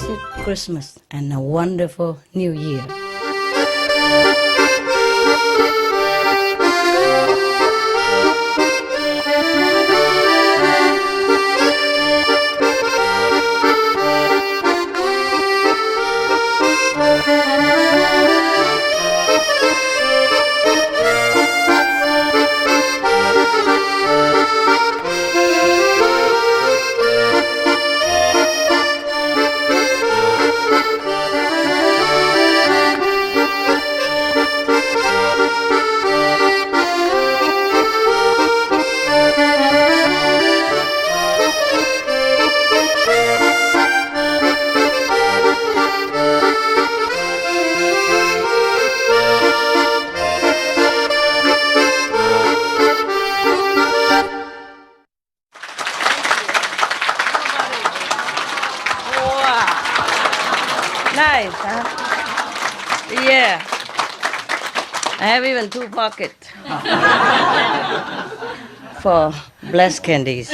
blessed Christmas and a wonderful New Year. Nice, huh? Yeah. I have even 2 pockets for blessed candies.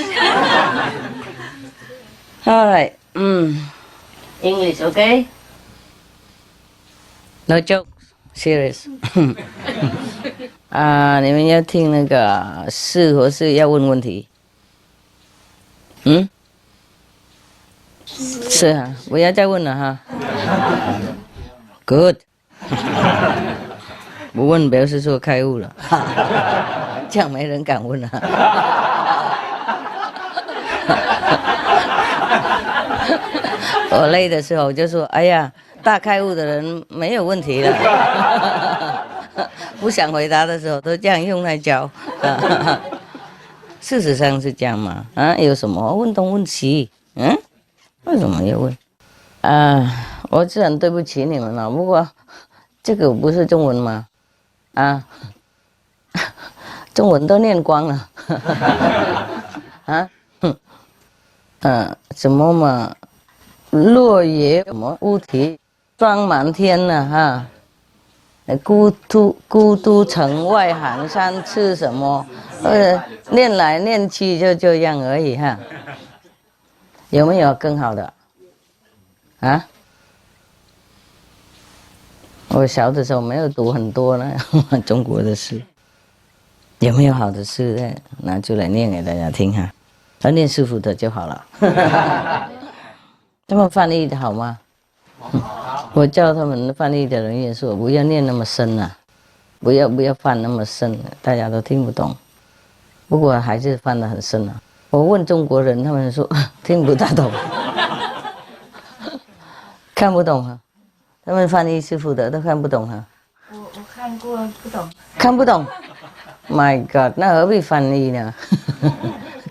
All right. English, okay? No jokes. Serious. 你们要听那个是或是要问问题？是啊，不要再问了哈。Good 。不问表示说开悟了，这样没人敢问了。我累的时候就说：“哎呀，大开悟的人没有问题了。”不想回答的时候都这样用来教。事实上是这样嘛？有什么问东问西？为什么要问？我是很对不起你们了。不过这个不是中文吗？中文都念光了。什么嘛？落叶什么乌啼霜满天了哈。孤独城外寒山赤什么？念来念去就这样而已哈。有没有更好的？我小的时候没有读很多呢，中国的诗。有没有好的诗呢？拿出来念给大家听哈。要念师父的就好了。他们翻译的好吗？我叫他们翻译的人也说不要念那么深啊，不要翻那么深，大家都听不懂。不过还是翻得很深啊。我问中国人，他们说听不大懂，看不懂啊。他们翻译师父的都看不懂啊。我看过，不懂。看不懂 ？My God， 那何必翻译呢？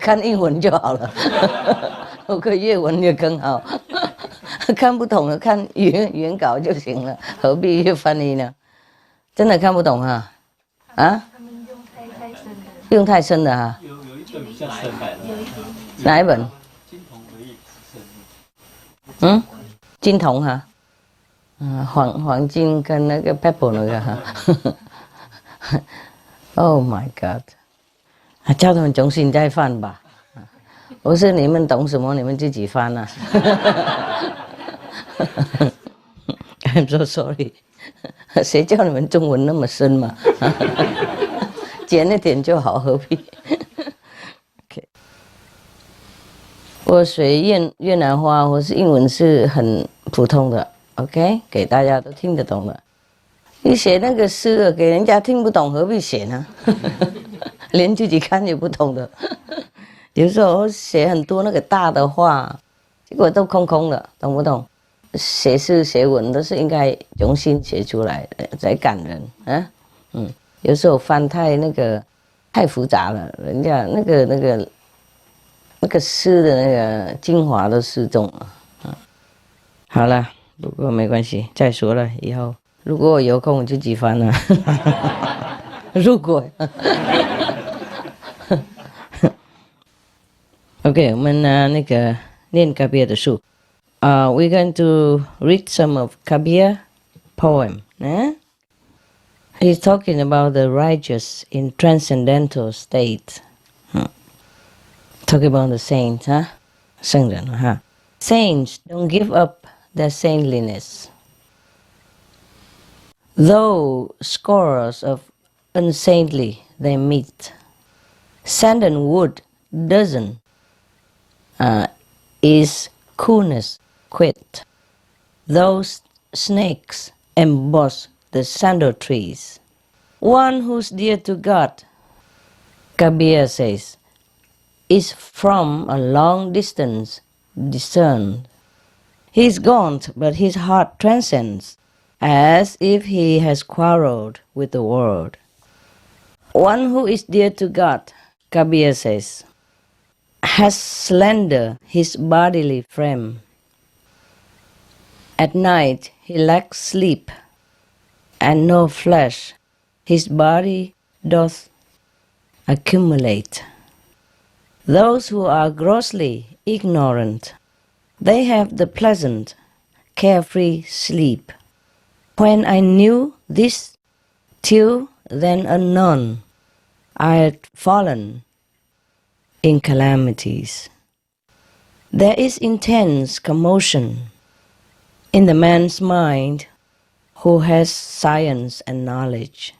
看英文就好了，我看粤文也更好。看不懂了，看原稿就行了，何必去翻译呢？真的看不懂啊？他们用太深的。用太深的哈。有一本比较深的。哪一本？金童而已，深。金童哈。黄金跟那个 purple 那个哈。Oh my God！ 叫他们重新再翻吧。不是你们懂什么，你们自己翻啊。I'm so sorry， 谁叫你们中文那么深嘛？简一点就好，何必 ？OK， 我学越南话或是英文是很普通的 ，OK， 给大家都听得懂的。你写那个诗给人家听不懂，何必写呢？连自己看也不懂的。有时候写很多那个大的话，结果都空空的，懂不懂？写诗写文都是应该用心写出来的，才感人啊。有时候翻太复杂了，人家那个诗的那个精华都失踪了。好了，不过没关系，再说了，以后如果我有空我就自己翻了。如果OK， 我们那个念 Kabir 的书。We're going to read some of Kabir poem. He's talking about the righteous in transcendental state. Talking about the saints, 圣人哈。Saints don't give up their saintliness. Though scores of unsaintly they meet, sandalwood doesn't is coolness quit. Those snakes emboss the sandal trees. One who's dear to God, Kabir says, is from a long distance discerned. He's gaunt, but his heart transcends, as if he has quarreled with the world. One who is dear to God, Kabir says, has slender his bodily frame. At night he lacks sleep, and no flesh his body doth accumulate. Those who are grossly ignorant, they have the pleasant, carefree sleep. When I knew this, till then unknown, I had fallen in calamities. There is intense commotion in the man's mind who has science and knowledge.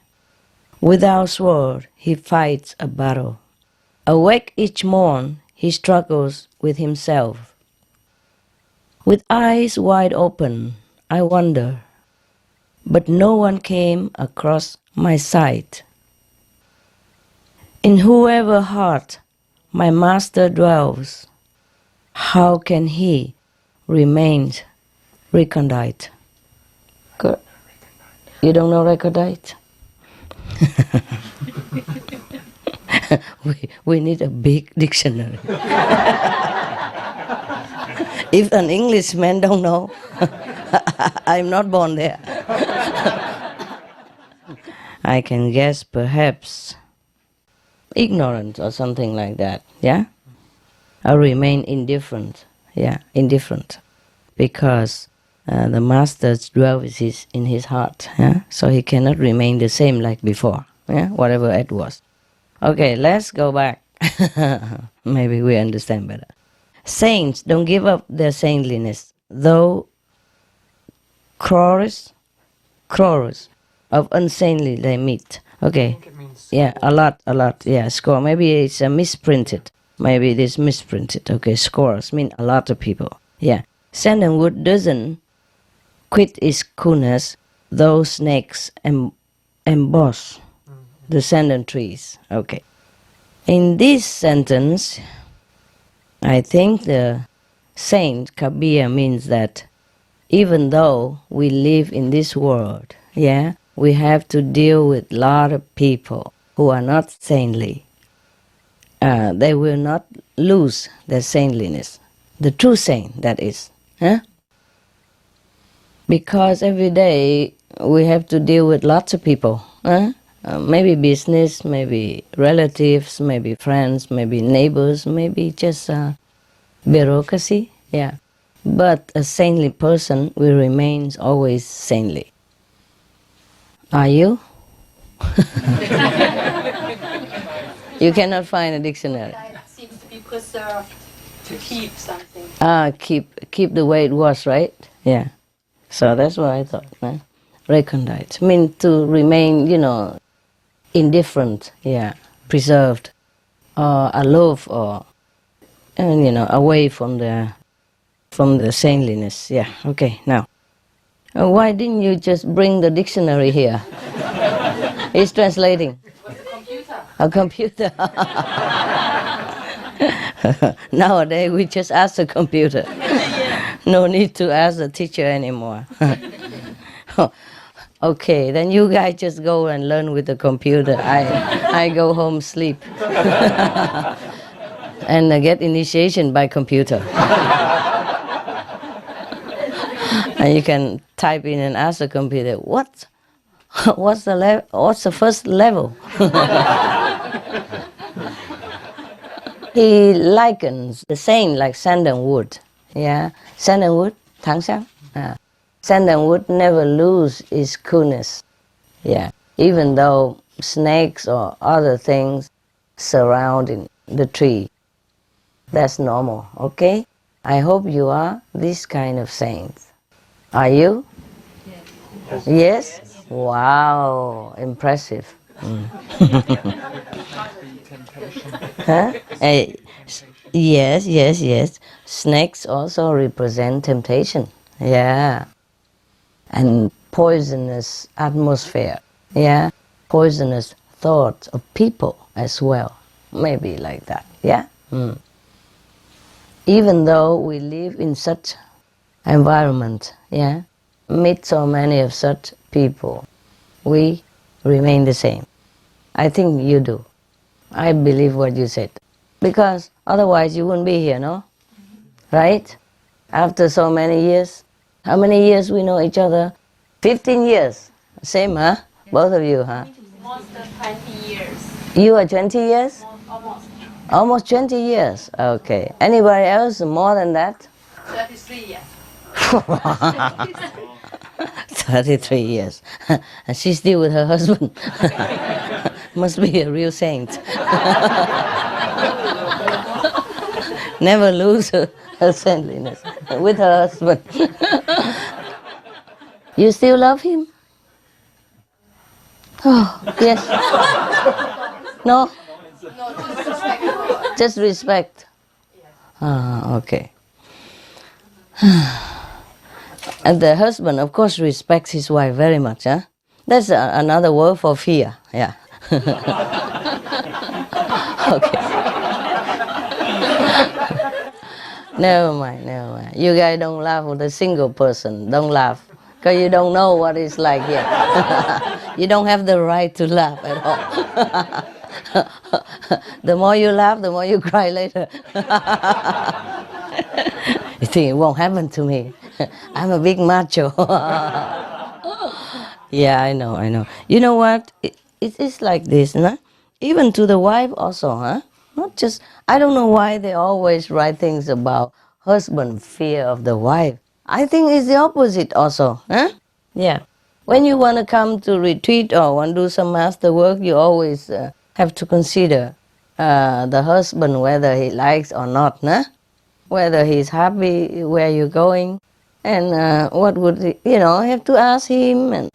Without sword he fights a battle. Awake each morn he struggles with himself. With eyes wide open I wonder, but no one came across my sight. In whoever heart my master dwells, how can he remain recondite? Good. You don't know recondite? we need a big dictionary. If an Englishman don't know, I'm not born there. I can guess perhaps ignorant or something like that, yeah? Or remain indifferent, yeah, indifferent. Because the master dwells in his heart, yeah? So he cannot remain the same like before, yeah? Whatever it was. Okay, let's go back. Maybe we understand better. Saints don't give up their saintliness, though crores of unsaintly they meet. Okay. I think it means Yeah, a lot. Yeah, score. Maybe it's misprinted. Maybe it is misprinted. Okay, scores mean a lot of people. Yeah. Sandalwood doesn't quit its coolness, though snakes emboss the sandal trees. Okay. In this sentence, I think the Saint Kabir means that even though we live in this world, yeah, we have to deal with a lot of people who are not saintly. They will not lose their saintliness. The true saint, that is. Huh? Because every day we have to deal with lots of people. Huh? Maybe business, maybe relatives, maybe friends, maybe neighbors, maybe just bureaucracy. Yeah. But a saintly person will remain always saintly. Are you? You cannot find a dictionary. It seems to be preserved, to keep something. Keep the way it was, right? Yeah. So that's what I thought. Right? Recondite means to remain, indifferent. Yeah, preserved, or aloof, or away from the saintliness. Yeah. Okay. Now, why didn't you just bring the dictionary here? It's translating. A computer. Nowadays we just ask the computer. No need to ask the teacher anymore. Okay, then you guys just go and learn with the computer. I go home sleep. And get initiation by computer. And you can type in and ask the computer, what's the first level? He likens the saint like sandalwood. Yeah, sandalwood, tangsang. Sandalwood never lose its coolness. Yeah, even though snakes or other things surrounding the tree. That's normal. Okay, I hope you are this kind of saints. Are you? Yes? Wow, impressive. Huh? Yes. Snakes also represent temptation. Yeah. And poisonous atmosphere. Yeah. Poisonous thoughts of people as well. Maybe like that. Yeah. Even though we live in such environment, yeah, meet so many of such people, we remain the same. I think you do. I believe what you said. Because otherwise you wouldn't be here, no? Right? After so many years. How many years we know each other? 15 years. Same, huh? Both of you, huh? More than 20 years. You are 20 years? Almost. Almost 20 years. Okay. Anybody else more than that? 33 years. 33 years. And she's still with her husband. Must be a real saint. Never lose her saintliness with her husband. You still love him? Oh, yes. No? Just respect. Ah, okay. And the husband, of course, respects his wife very much. Huh? That's another word for fear. Yeah. Okay. Never mind. You guys don't laugh with a single person. Don't laugh. Because you don't know what it's like here. You don't have the right to laugh at all. The more you laugh, the more you cry later. You think it won't happen to me. I'm a big macho. Yeah, I know. You know what? It is like this, no? Even to the wife also, huh? Not just, I don't know why they always write things about husband fear of the wife. I think it's the opposite also, huh? Yeah. When you want to come to retreat or want to do some master work, you always have to consider the husband, whether he likes or not, nah? Whether he's happy where you're going, and what would he, have to ask him. And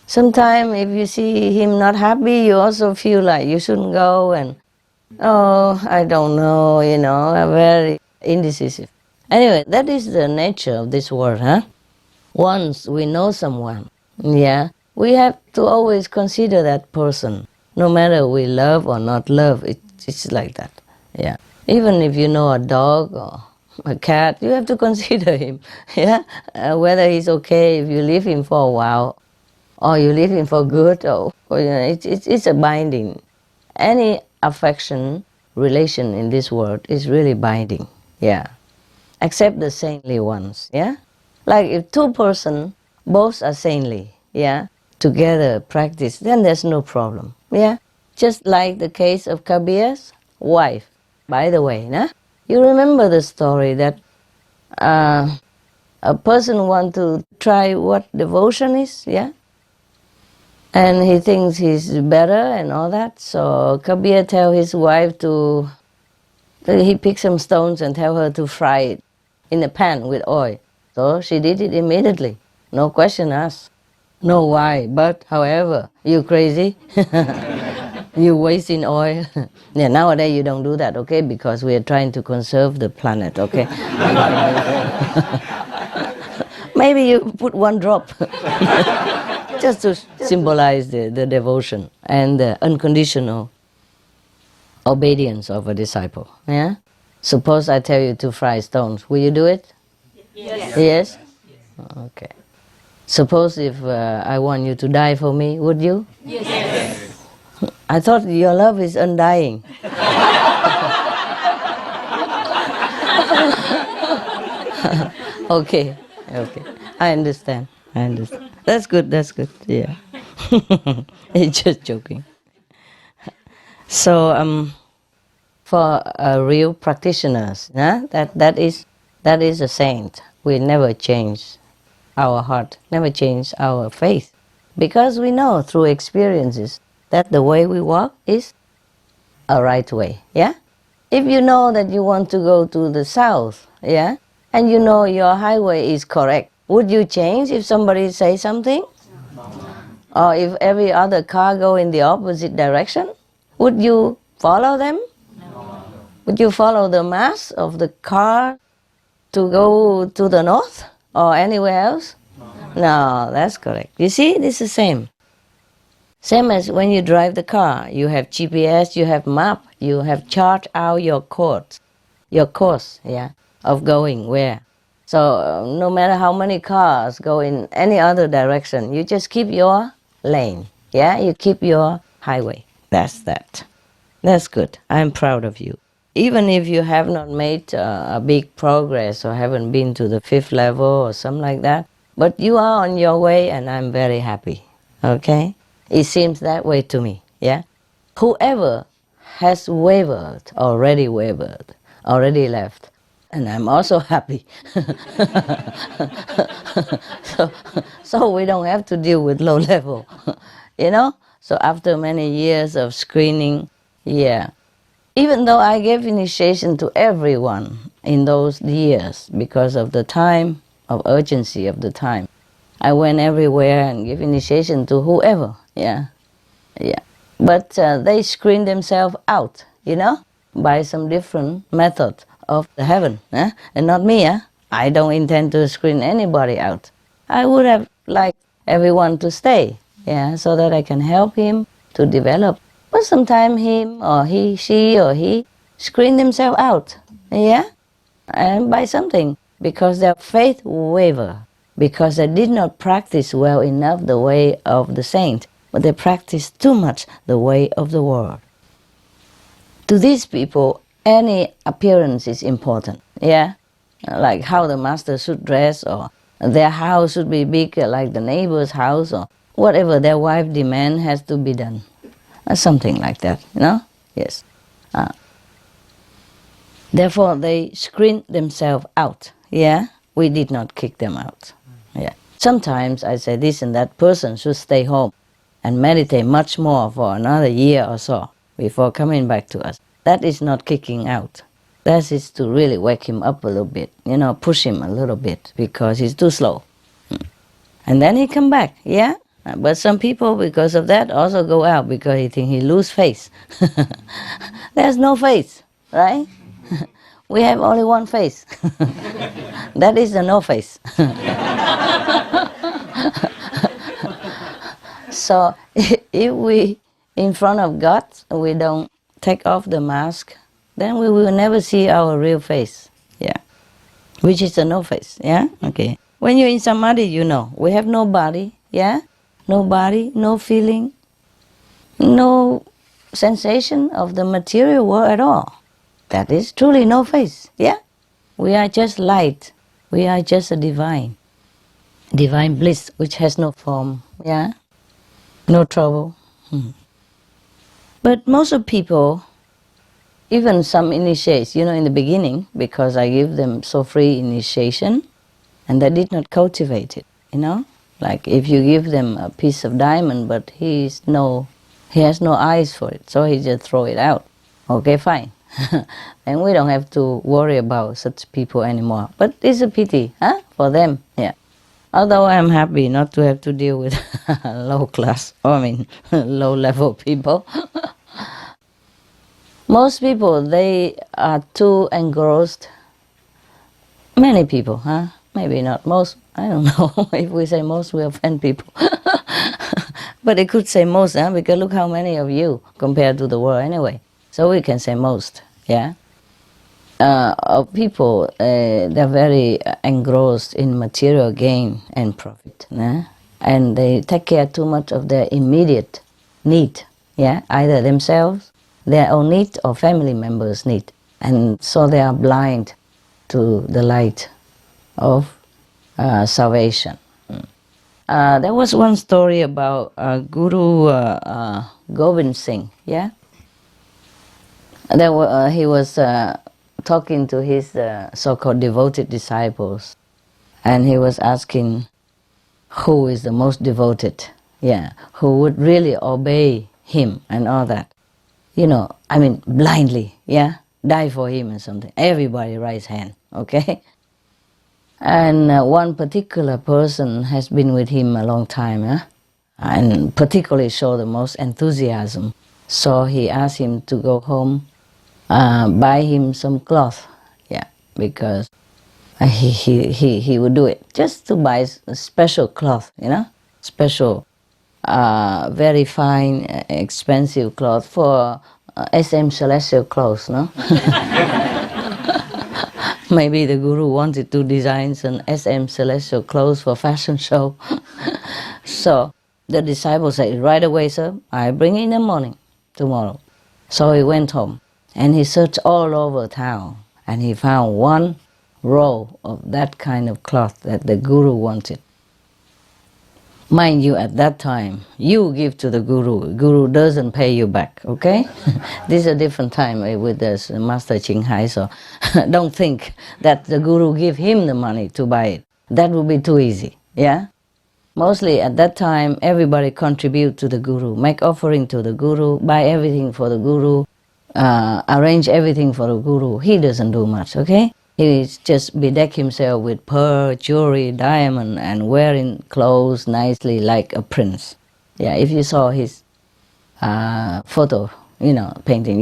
sometimes if you see him not happy, you also feel like you shouldn't go, and I don't know, very indecisive. Anyway, that is the nature of this world, huh? Once we know someone, yeah, we have to always consider that person, no matter we love or not love. It's like that, yeah. Even if you know a dog or a cat, you have to consider him, yeah, whether he's okay if you leave him for a while, or you leave him for good, or it's a binding. Any affection relation in this world is really binding, yeah, except the saintly ones, yeah. Like if two persons both are saintly, yeah, together practice, then there's no problem, yeah. Just like the case of Kabir's wife. By the way, nah? You remember the story that a person wants to try what devotion is, yeah? And he thinks he's better and all that, so Kabir tell his wife he pick some stones and tell her to fry it in a pan with oil. So she did it immediately, no question asked. No why, but however, you crazy? You wasting oil. Yeah, nowadays you don't do that, okay? Because we are trying to conserve the planet, okay? Maybe you put one drop. Just to symbolize the devotion and the unconditional obedience of a disciple, yeah? Suppose I tell you to fry stones, will you do it? Yes. Yes? Okay. Suppose if I want you to die for me, would you? Yes. I thought your love is undying. Okay. I understand. That's good, yeah. It's just joking. So, for real practitioners, that is a saint. We never change our heart, never change our faith. Because we know through experiences that the way we walk is a right way, yeah? If you know that you want to go to the south, yeah, and you know your highway is correct, Would you change if somebody say something? Or if every other car go in the opposite direction? Would you follow them? Would you follow the mass of the car to go to the north or anywhere else? No, that's correct. You see, this is the same. Same as when you drive the car. You have GPS, you have map, you have charted out your course, of going where. So no matter how many cars go in any other direction, you just keep your lane. Yeah, you keep your highway. That's that. That's good. I'm proud of you. Even if you have not made a big progress or haven't been to the 5th level or something like that, but you are on your way and I'm very happy. Okay? It seems that way to me. Yeah? Whoever has wavered, already left, and I'm also happy. so we don't have to deal with low level. You know? So after many years of screening, yeah. Even though I gave initiation to everyone in those years because of the time, of urgency of the time, I went everywhere and gave initiation to whoever, yeah. But they screened themselves out, you know, by some different method of the heaven, and not me. I don't intend to screen anybody out. I would have liked everyone to stay, yeah, so that I can help him to develop. But sometimes him or she screen themselves out, yeah, and by something, because their faith waver, because they did not practice well enough the way of the saint, but they practiced too much the way of the world. To these people, any appearance is important, yeah, like how the master should dress, or their house should be big like the neighbor's house, or whatever their wife demand has to be done. Something like that, you know? Yes. Therefore, they screen themselves out. Yeah? We did not kick them out. Yeah. Sometimes I say this and that person should stay home and meditate much more for another year or so before coming back to us. That is not kicking out. That is to really wake him up a little bit, you know, push him a little bit because he's too slow. And then he come back, yeah? But some people, because of that, also go out because they think he lose face. There's no face, right? We have only one face. That is the no face. So if we, in front of God, we don't take off the mask, then we will never see our real face, yeah? Which is the no face, yeah? Okay. When you're in Samadhi, you know, we have no body, yeah? No body, no feeling, no sensation of the material world at all. That is truly no face, yeah? We are just light. We are just a divine bliss which has no form, yeah? No trouble. But most of people, even some initiates, you know, in the beginning, because I give them so free initiation, and they did not cultivate it, you know? Like if you give them a piece of diamond, but he has no eyes for it, so he just throw it out. Okay, fine. And we don't have to worry about such people anymore. But it's a pity, for them, yeah. Although I'm happy not to have to deal with low level people. Most people, they are too engrossed. Many people, Maybe not most. I don't know. If we say most, we offend people. But it could say most, because look how many of you compared to the world anyway. So we can say most, yeah? People, they're very engrossed in material gain and profit, and they take care too much of their immediate need, yeah? Either themselves, their own need, or family members' need. And so they are blind to the light of salvation. There was one story about Guru Gobind Singh, yeah? He was talking to his so-called devoted disciples, and he was asking who is the most devoted, yeah, who would really obey him and all that. You know, I mean, blindly, yeah, die for him and something. Everybody raise hand, okay? And one particular person has been with him a long time, and particularly show the most enthusiasm. So he asked him to go home, buy him some cloth, because he would do it just to buy a special cloth, special, very fine, expensive cloth for SM Celestial clothes, no? Maybe the guru wanted to design some SM Celestial clothes for fashion show. So the disciple said, right away, sir, I bring in the morning, tomorrow. So he went home and he searched all over town and he found one roll of that kind of cloth that the guru wanted. Mind you, at that time, you give to the guru. Guru doesn't pay you back, okay? This is a different time with this Master Ching Hai, so don't think that the guru give him the money to buy it. That would be too easy, yeah? Mostly at that time, everybody contribute to the guru, make offering to the guru, buy everything for the guru, arrange everything for the guru. He doesn't do much, okay? He just bedeck himself with pearl, jewelry, diamond, and wearing clothes nicely like a prince. Yeah, if you saw his photo, painting,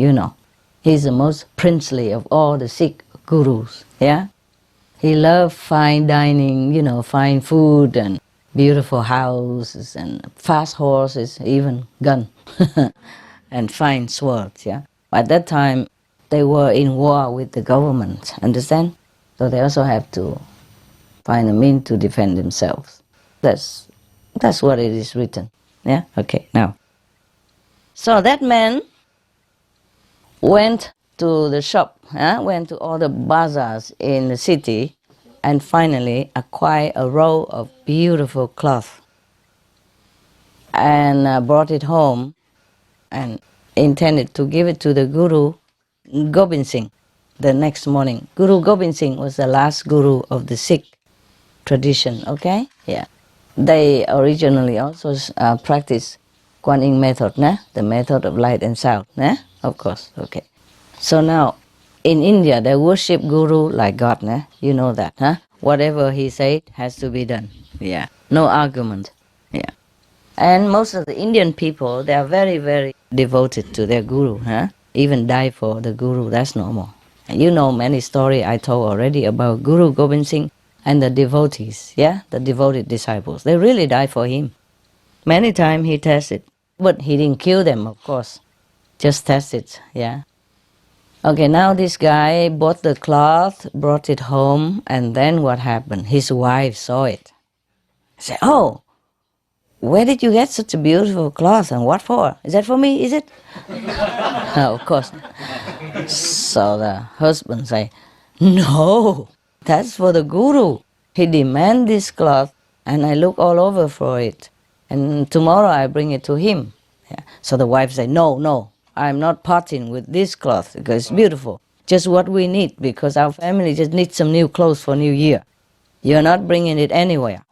he's the most princely of all the Sikh gurus. Yeah, he loved fine dining, fine food and beautiful houses and fast horses, even gun, and fine swords. Yeah, at that time, they were in war with the government, understand? So they also have to find a means to defend themselves. That's what it is written. Yeah? Okay, now. So that man went to the shop, went to all the bazaars in the city, and finally acquired a roll of beautiful cloth and brought it home and intended to give it to the Guru Gobind Singh the next morning. Guru Gobind Singh was the last guru of the Sikh tradition, okay? Yeah. They originally also practiced Kuan Yin method, the method of light and sound, of course, okay. So now, in India, they worship Guru like God, you know that, Whatever he said has to be done, yeah. No argument, yeah. And most of the Indian people, they are very, very devoted to their Guru, Even die for the Guru, that's normal. And you know many stories I told already about Guru Gobind Singh and the devotees, the devoted disciples. They really die for him. Many times he tested, but he didn't kill them, of course. Just tested, Okay, now this guy bought the cloth, brought it home, and then what happened? His wife saw it. Said, oh, where did you get such a beautiful cloth and what for? Is that for me, is it? No, of course. So the husband say, no, that's for the Guru. He demands this cloth and I look all over for it. And tomorrow I bring it to him. So the wife say, no, I'm not parting with this cloth because it's beautiful. Just what we need because our family just needs some new clothes for New Year. You're not bringing it anywhere.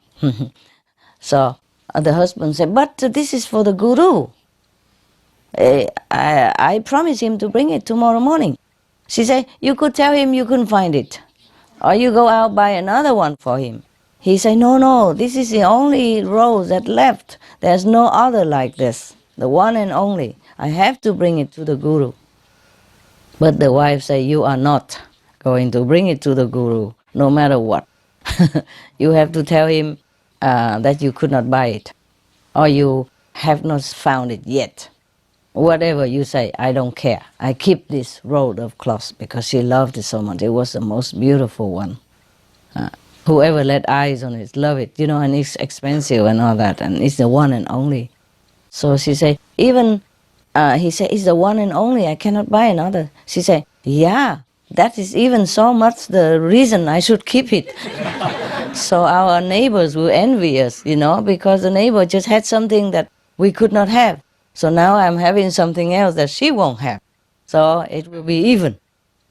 So the husband said, but this is for the Guru. I promised him to bring it tomorrow morning. She said, you could tell him you couldn't find it. Or you go out buy another one for him. He said, no, this is the only rose that left. There's no other like this. The one and only. I have to bring it to the Guru. But the wife said, you are not going to bring it to the Guru, no matter what. You have to tell him that you could not buy it. Or you have not found it yet. Whatever you say, I don't care. I keep this roll of cloth because she loved it so much. It was the most beautiful one. Whoever laid eyes on it, love it, and it's expensive and all that, and it's the one and only. So she said, he said, it's the one and only, I cannot buy another. She said, yeah, that is even so much the reason I should keep it. So our neighbors will envy us, because the neighbor just had something that we could not have. So now I'm having something else that she won't have. So it will be even.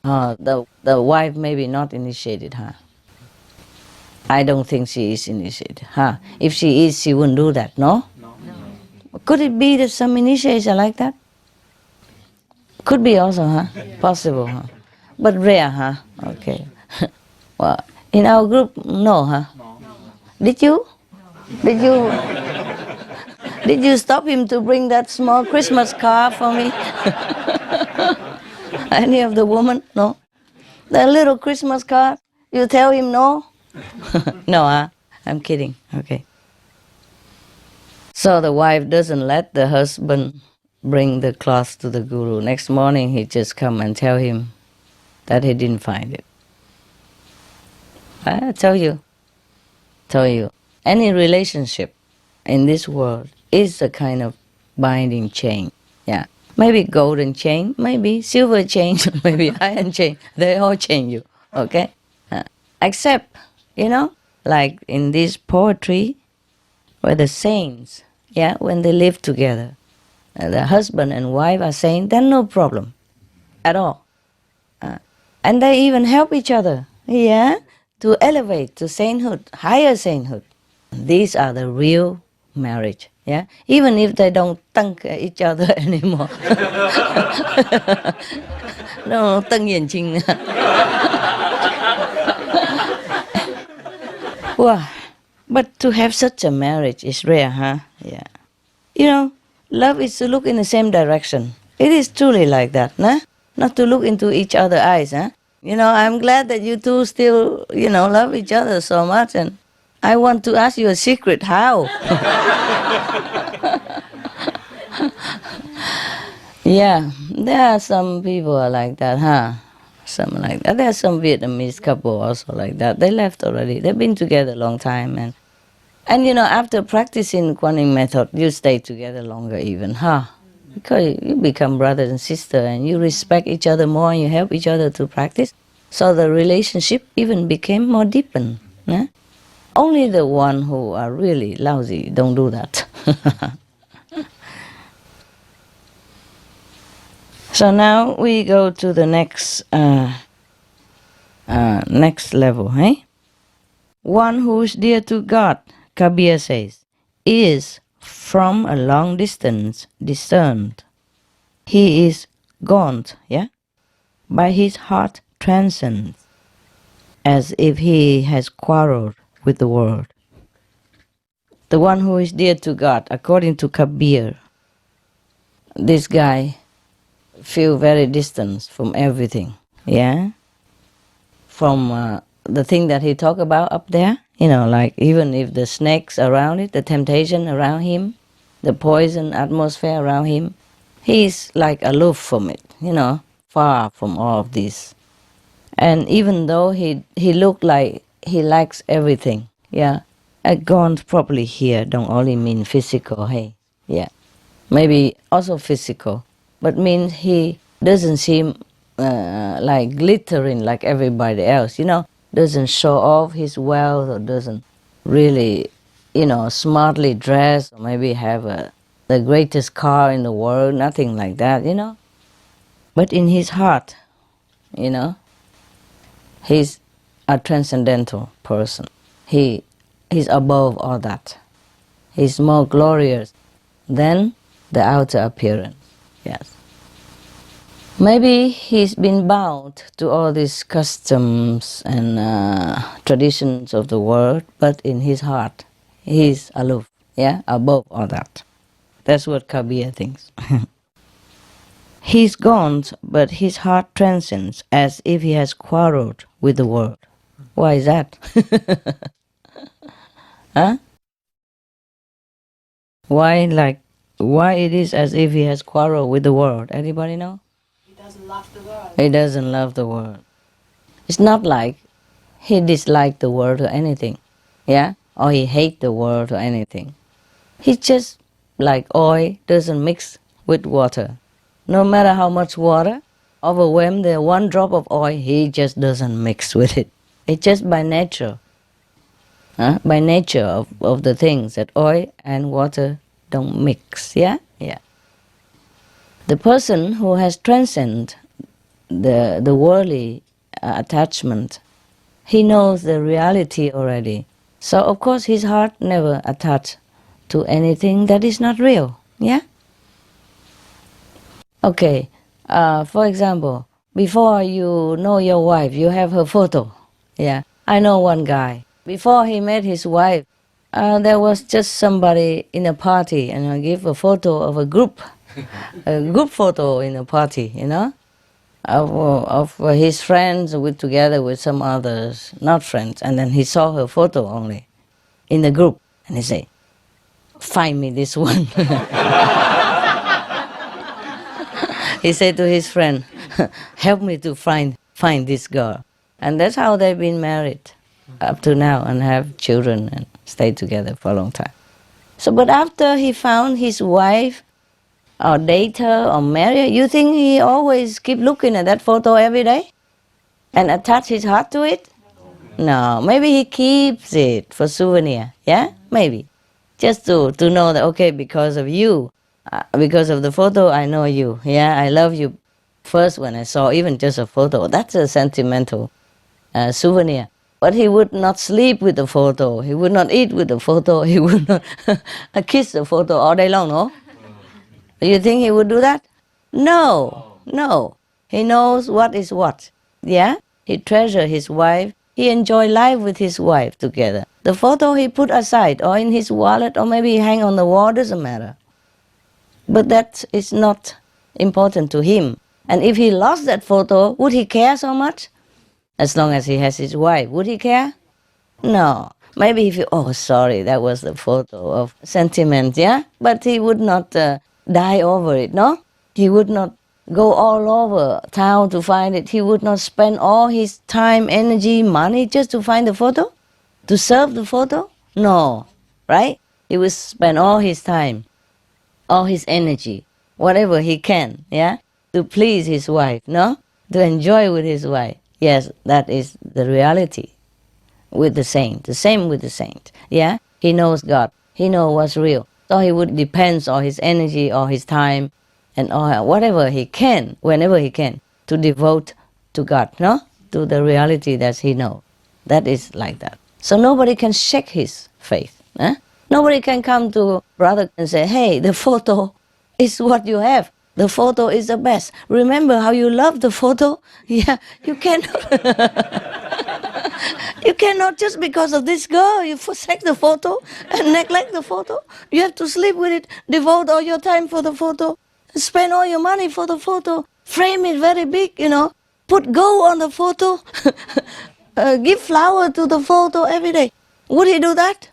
The wife maybe not initiated, I don't think she is initiated, If she is, she wouldn't do that, no? No. Could it be that some initiates are like that? Could be also, Possible, But rare, Okay. Well, In our group, no, huh? Did you? Did you? Did you stop him to bring that small Christmas card for me? Any of the women? No? That little Christmas card? You tell him no? No, huh? I'm kidding. Okay. So the wife doesn't let the husband bring the cloth to the guru. Next morning he just come and tell him that he didn't find it. I tell you, any relationship in this world is a kind of binding chain. Yeah. Maybe golden chain, maybe silver chain, maybe iron chain. They all chain you. Okay? Except, like in this poetry, where the saints, when they live together, the husband and wife are saying, then no problem at all. And they even help each other, to elevate to sainthood, higher sainthood. These are the real marriage, even if they don't thank each other anymore. No, 瞪眼睛. Wow. But to have such a marriage is rare, huh? Yeah. Love is to look in the same direction. It is truly like that, nah? Not to look into each other's eyes, huh? I'm glad that you two still, love each other so much, and I want to ask you a secret. How? Yeah, there are some people are like that, huh? Some like that. There are some Vietnamese couple also like that. They left already. They've been together a long time, and after practicing Kuan method, you stay together longer even, huh? Because you become brothers and sisters, and you respect each other more, and you help each other to practice. So the relationship even became more deepened. Yeah? Only the one who are really lousy don't do that. So now we go to the next level. One who is dear to God, Kabir says, is from a long distance discerned. He is gaunt, by his heart transcends, as if he has quarreled with the world. The one who is dear to God, according to Kabir, this guy feel very distant from everything, from the thing that he talked about up there, like even if the snakes around it, the temptation around him, the poison atmosphere around him, he's like aloof from it, far from all of this. And even though he looked like he likes everything, gaunt probably here don't only mean physical, maybe also physical, but means he doesn't seem like glittering like everybody else, doesn't show off his wealth or doesn't really, smartly dress or maybe have the greatest car in the world, nothing like that, But in his heart, he's a transcendental person. He's above all that. He's more glorious than the outer appearance. Yes. Maybe he's been bound to all these customs and traditions of the world, but in his heart, he's aloof, above all that. That's what Kabir thinks. He's gaunt, but his heart transcends, as if he has quarreled with the world. Why is that? Huh? Why it is as if he has quarreled with the world? Anybody know? He doesn't love the world. He doesn't love the world. It's not like he dislikes the world or anything, or he hates the world or anything. He just, like oil, doesn't mix with water. No matter how much water, overwhelmed the one drop of oil, he just doesn't mix with it. It's just by nature. By nature of the things that oil and water don't mix, The person who has transcended the worldly attachment, he knows the reality already. So of course his heart never attached to anything that is not real, Okay, for example, before you know your wife, you have her photo, I know one guy. Before he met his wife, there was just somebody in a party, and I give a photo of a group photo in a party, of his friends together with some others, not friends. And then he saw her photo only in the group, and he said, "Find me this one." He said to his friend, "Help me to find this girl." And that's how they've been married up to now and have children and stayed together for a long time. So, but after he found his wife, or date her, or marry her, you think he always keep looking at that photo every day and attach his heart to it? No, maybe he keeps it for souvenir, yeah? Maybe. Just to know that, okay, because of you, because of the photo, I know you, yeah? I love you first when I saw even just a photo. That's a sentimental souvenir. But he would not sleep with the photo. He would not eat with the photo. He would not kiss the photo all day long, no? You think he would do that? No. He knows what is what. Yeah? He treasures his wife. He enjoys life with his wife together. The photo he put aside, or in his wallet, or maybe he hang on the wall, doesn't matter. But that is not important to him. And if he lost that photo, would he care so much? As long as he has his wife, would he care? No. Maybe he feel, oh, sorry, that was the photo of sentiment, yeah? But he would not die over it, no? He would not go all over town to find it. He would not spend all his time, energy, money just to find the photo? To serve the photo? No, right? He would spend all his time, all his energy, whatever he can, yeah? To please his wife, no? To enjoy with his wife. Yes, that is the reality with the saint. The same with the saint. Yeah? He knows God. He knows what's real. So he would depend on his energy or his time and all, whatever he can, whenever he can, to devote to God, no? To the reality that he knows. That is like that. So nobody can shake his faith. Eh? Nobody can come to brother and say, hey, the photo is what you have. The photo is the best. Remember how you love the photo? Yeah, you cannot. You cannot just because of this girl, you forsake the photo and neglect the photo. You have to sleep with it, devote all your time for the photo, spend all your money for the photo, frame it very big, put gold on the photo, give flower to the photo every day. Would he do that?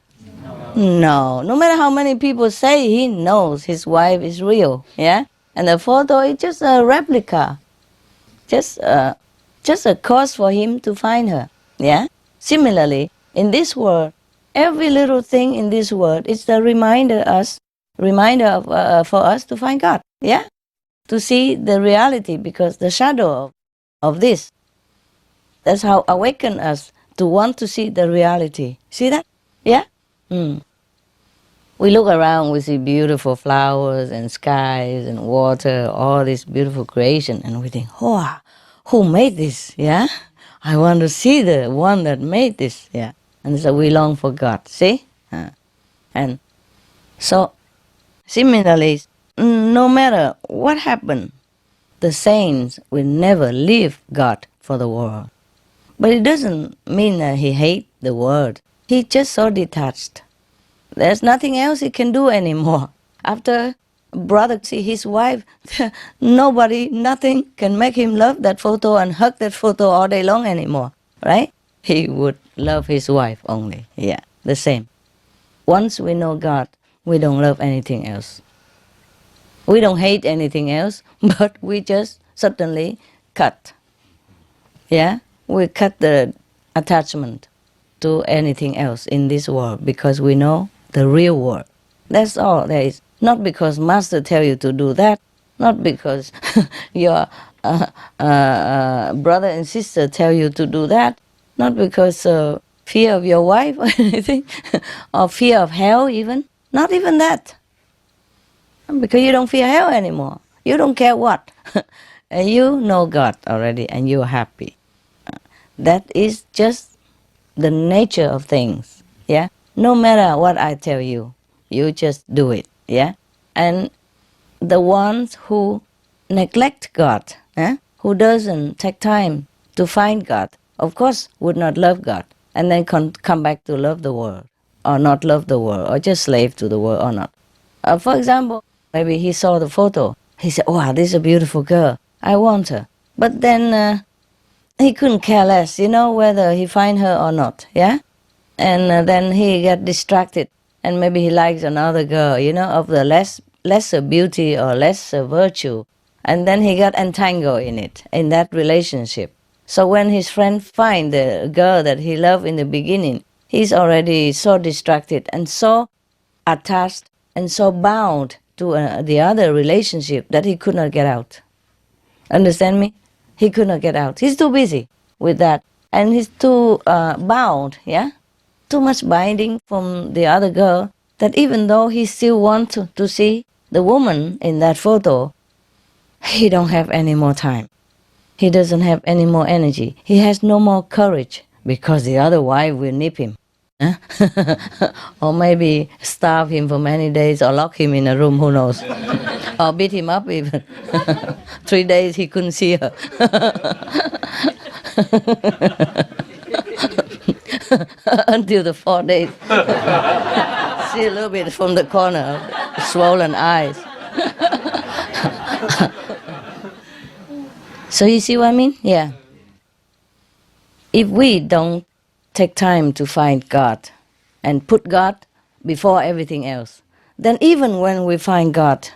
No. No matter how many people say, he knows his wife is real, yeah? And the photo is just a replica, just a cause for him to find her. Yeah. Similarly, in this world, every little thing in this world is the reminder for us to find God. Yeah. To see the reality, because the shadow of this, that's how awaken us to want to see the reality. See that? Yeah. We look around, we see beautiful flowers and skies and water, all this beautiful creation, and we think, oh, who made this? Yeah? I want to see the one that made this. Yeah. And so we long for God, see? And so, similarly, no matter what happened, the saints will never leave God for the world. But it doesn't mean that he hates the world. He's just so detached. There's nothing else he can do anymore. After brother see his wife, nothing can make him love that photo and hug that photo all day long anymore, right? He would love his wife only. Yeah, the same. Once we know God, we don't love anything else. We don't hate anything else, but we just suddenly cut. Yeah, we cut the attachment to anything else in this world because we know the real world. That's all there is. Not because master tell you to do that, not because your brother and sister tell you to do that, not because fear of your wife or anything, or fear of hell even, not even that. Because you don't fear hell anymore. You don't care what. And you know God already and you're happy. That is just the nature of things, yeah? No matter what I tell you, you just do it, yeah? And the ones who neglect God, who doesn't take time to find God, of course would not love God and then come back to love the world, or not love the world, or just slave to the world or not. For example, maybe he saw the photo. He said, wow, this is a beautiful girl. I want her. But then he couldn't care less, whether he find her or not, yeah? And then he got distracted, and maybe he likes another girl, of the lesser beauty or lesser virtue. And then he got entangled in that relationship. So when his friend find the girl that he loved in the beginning, he's already so distracted and so attached and so bound to the other relationship that he could not get out. Understand me? He could not get out. He's too busy with that. And he's too bound, yeah? Too much binding from the other girl that even though he still wants to see the woman in that photo, he don't have any more time. He doesn't have any more energy. He has no more courage because the other wife will nip him. Huh? Or maybe starve him for many days or lock him in a room, who knows. Or beat him up even. 3 days he couldn't see her. Until the 4 days. See a little bit from the corner of swollen eyes. So you see what I mean? Yeah. If we don't take time to find God and put God before everything else, then even when we find God,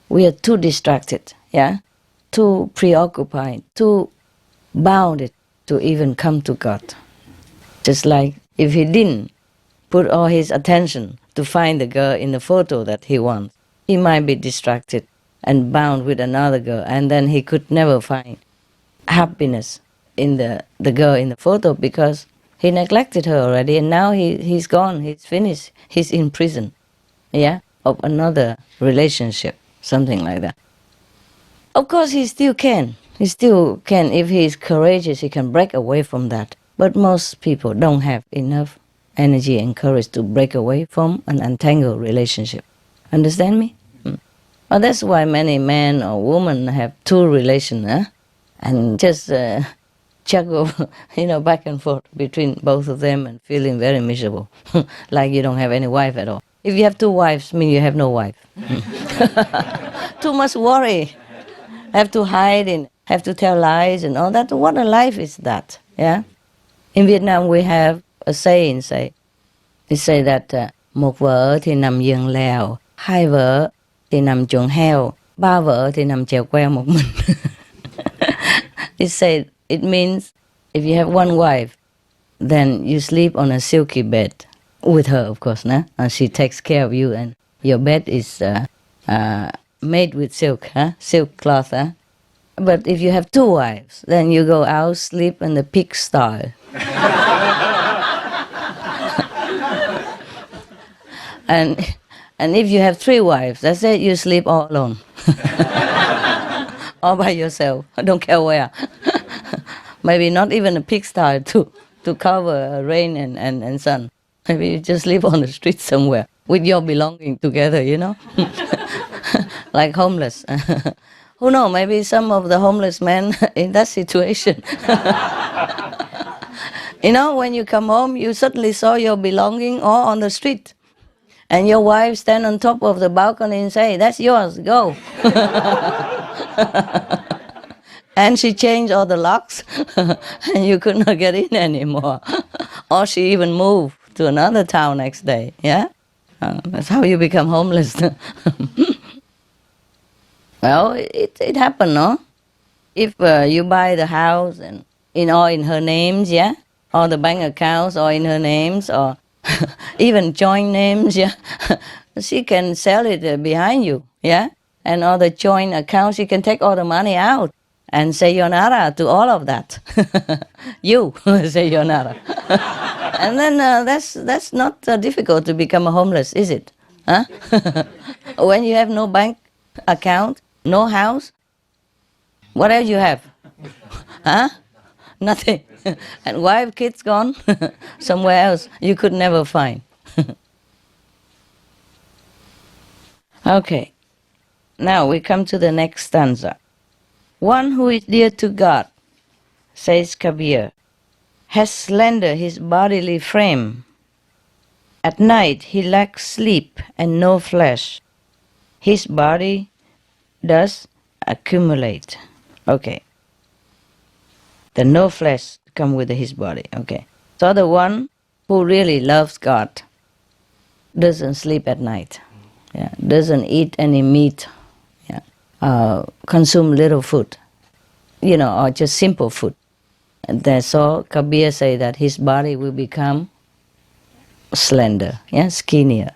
we are too distracted, yeah? Too preoccupied, too bounded to even come to God. Just like if he didn't put all his attention to find the girl in the photo that he wants, he might be distracted and bound with another girl, and then he could never find happiness in the girl in the photo because he neglected her already, and now he's gone, he's finished, he's in prison, yeah, of another relationship, something like that. Of course, he still can, if he's courageous, he can break away from that. But most people don't have enough energy and courage to break away from an entangled relationship. Understand me? Well, that's why many men or women have two relations, and just juggle, back and forth between both of them and feeling very miserable, like you don't have any wife at all. If you have two wives, mean you have no wife. Too much worry, have to hide and have to tell lies and all that. What a life is that, yeah? In Vietnam, we have a saying, they say that một vợ thì nằm giường lèo, hai vợ thì nằm chuồng heo, ba vợ thì nằm chèo queo một mình. It means if you have one wife, then you sleep on a silky bed with her, of course, and she takes care of you, and your bed is made with silk, silk cloth. But if you have two wives, then you go out, sleep in the pig style. And if you have three wives, that's it, you sleep all alone. All by yourself, I don't care where. Maybe not even a pigsty to cover rain and sun. Maybe you just live on the street somewhere with your belongings together, like homeless. Who knows, maybe some of the homeless men in that situation. When you come home, you suddenly saw your belonging all on the street. And your wife stand on top of the balcony and say, that's yours, go. And she changed all the locks, and you could not get in anymore. Or she even moved to another town next day, yeah? That's how you become homeless. Well, it happened, no? If you buy the house and all in her names, yeah? Or the bank accounts all in her names, or even joint names, yeah? She can sell it behind you, yeah? And all the joint accounts, she can take all the money out and say sayonara to all of that. You say sayonara. And then that's not difficult to become a homeless, is it? When you have no bank account, no house, what else you have? Nothing. And wife, kids gone somewhere else you could never find. Okay, now we come to the next stanza. One who is dear to God, says Kabir, has slender his bodily frame. At night he lacks sleep and no flesh. His body does accumulate. Okay. The no flesh come with his body. Okay. So the one who really loves God doesn't sleep at night. Yeah. Doesn't eat any meat. Yeah. Consume little food. Or just simple food. And that's all. Kabir say that his body will become slender, skinnier,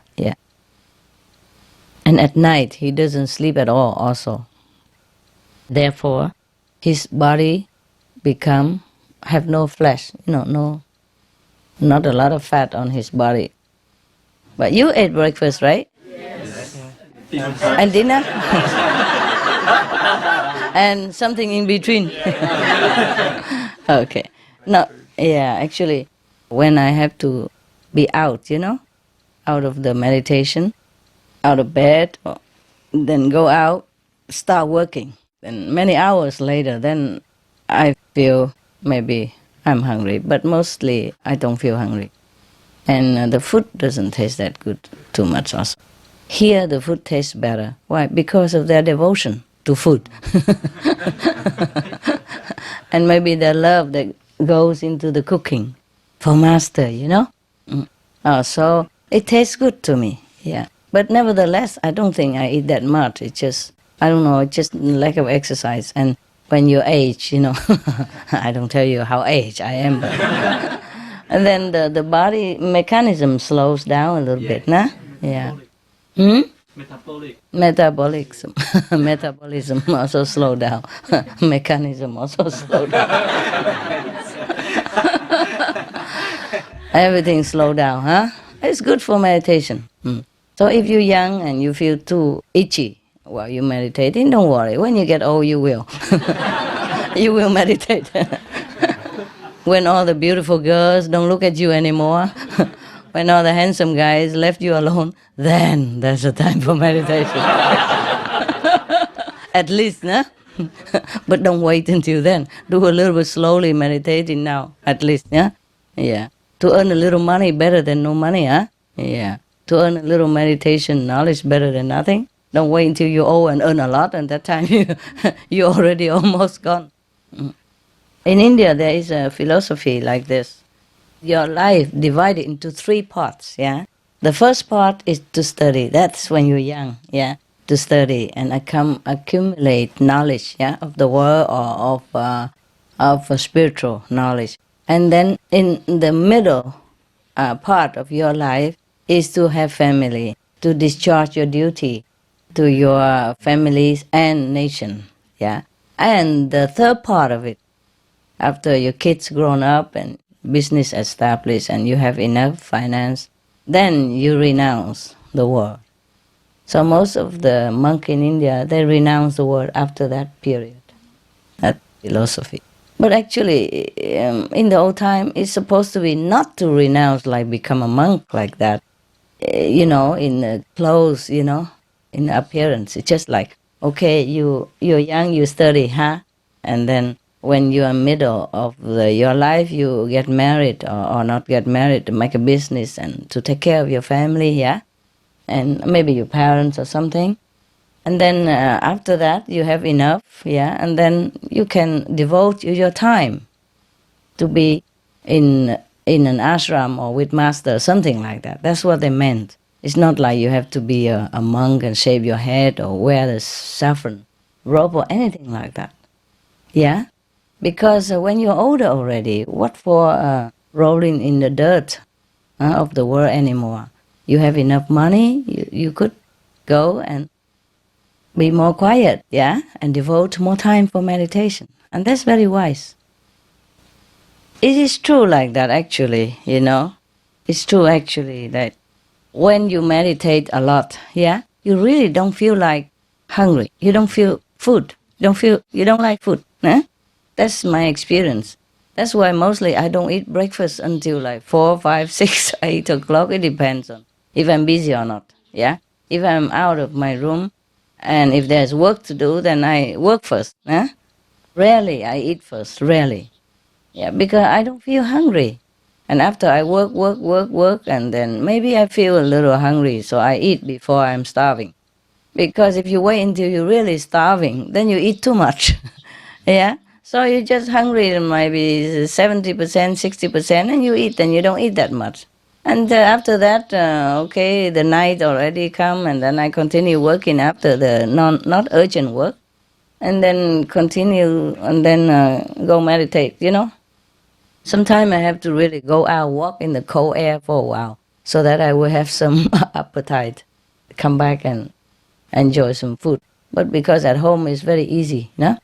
And at night he doesn't sleep at all also. Therefore, his body have no flesh, not a lot of fat on his body. But you ate breakfast, right? Yes. And dinner? And something in between. Okay. No, actually, when I have to be out, out of the meditation, out of bed, then go out, start working. Then many hours later, then I feel maybe I'm hungry, but mostly I don't feel hungry. And the food doesn't taste that good too much also. Here the food tastes better. Why? Because of their devotion to food. And maybe their love that goes into the cooking for master, So it tastes good to me, But nevertheless, I don't think I eat that much. It's just, I don't know, it's just lack of exercise. And when you age, I don't tell you how aged I am. But and then the body mechanism slows down a little bit, nah? Yeah. Metabolism. Metabolism also slow down. Mechanism also slow down. Everything slow down, huh? It's good for meditation. So if you're young and you feel too itchy while you're meditating, don't worry. When you get old, you will. You will meditate. When all the beautiful girls don't look at you anymore, when all the handsome guys left you alone, then there's a time for meditation. At least, nah? But don't wait until then. Do a little bit slowly meditating now, at least, yeah? Yeah. To earn a little money better than no money, huh? Yeah. To earn a little meditation knowledge better than nothing. Don't wait until you're old and earn a lot, and that time you're already almost gone. In India, there is a philosophy like this. Your life divided into 3 parts, The first part is to study. That's when you're young, to study and accumulate knowledge, of the world or of spiritual knowledge. And then in the middle part of your life is to have family, to discharge your duty to your families and nation, And the third part of it, after your kids grown up and business established and you have enough finance, then you renounce the world. So most of the monks in India, they renounce the world after that period, that philosophy. But actually, in the old time, it's supposed to be not to renounce, like become a monk like that, in clothes, in appearance. It's just like, okay, you're young, you study, huh? And then when you are middle of your life, you get married or not get married, to make a business and to take care of your family, and maybe your parents or something. And then after that, you have enough, and then you can devote your time to be in an ashram or with master, something like that. That's what they meant. It's not like you have to be a monk and shave your head or wear the saffron robe or anything like that. Because when you're older already, what for rolling in the dirt of the world anymore? You have enough money, you could go and be more quiet, and devote more time for meditation. And that's very wise. It is true like that, actually, It's true, actually, that when you meditate a lot, you really don't feel like hungry. You don't feel food. You don't like food, That's my experience. That's why mostly I don't eat breakfast until like 4, 5, 6, 8 o'clock. It depends on if I'm busy or not, If I'm out of my room and if there's work to do, then I work first, Rarely I eat first, rarely. Yeah, because I don't feel hungry. And after I work, and then maybe I feel a little hungry, so I eat before I'm starving. Because if you wait until you're really starving, then you eat too much. Yeah? So you're just hungry, maybe 70%, 60%, and you eat, and you don't eat that much. And after that, okay, the night already come, and then I continue working after the not urgent work, and then continue, and then go meditate, you know. Sometimes I have to really go out, walk in the cold air for a while, so that I will have some appetite, come back and enjoy some food. But because at home it's very easy, no?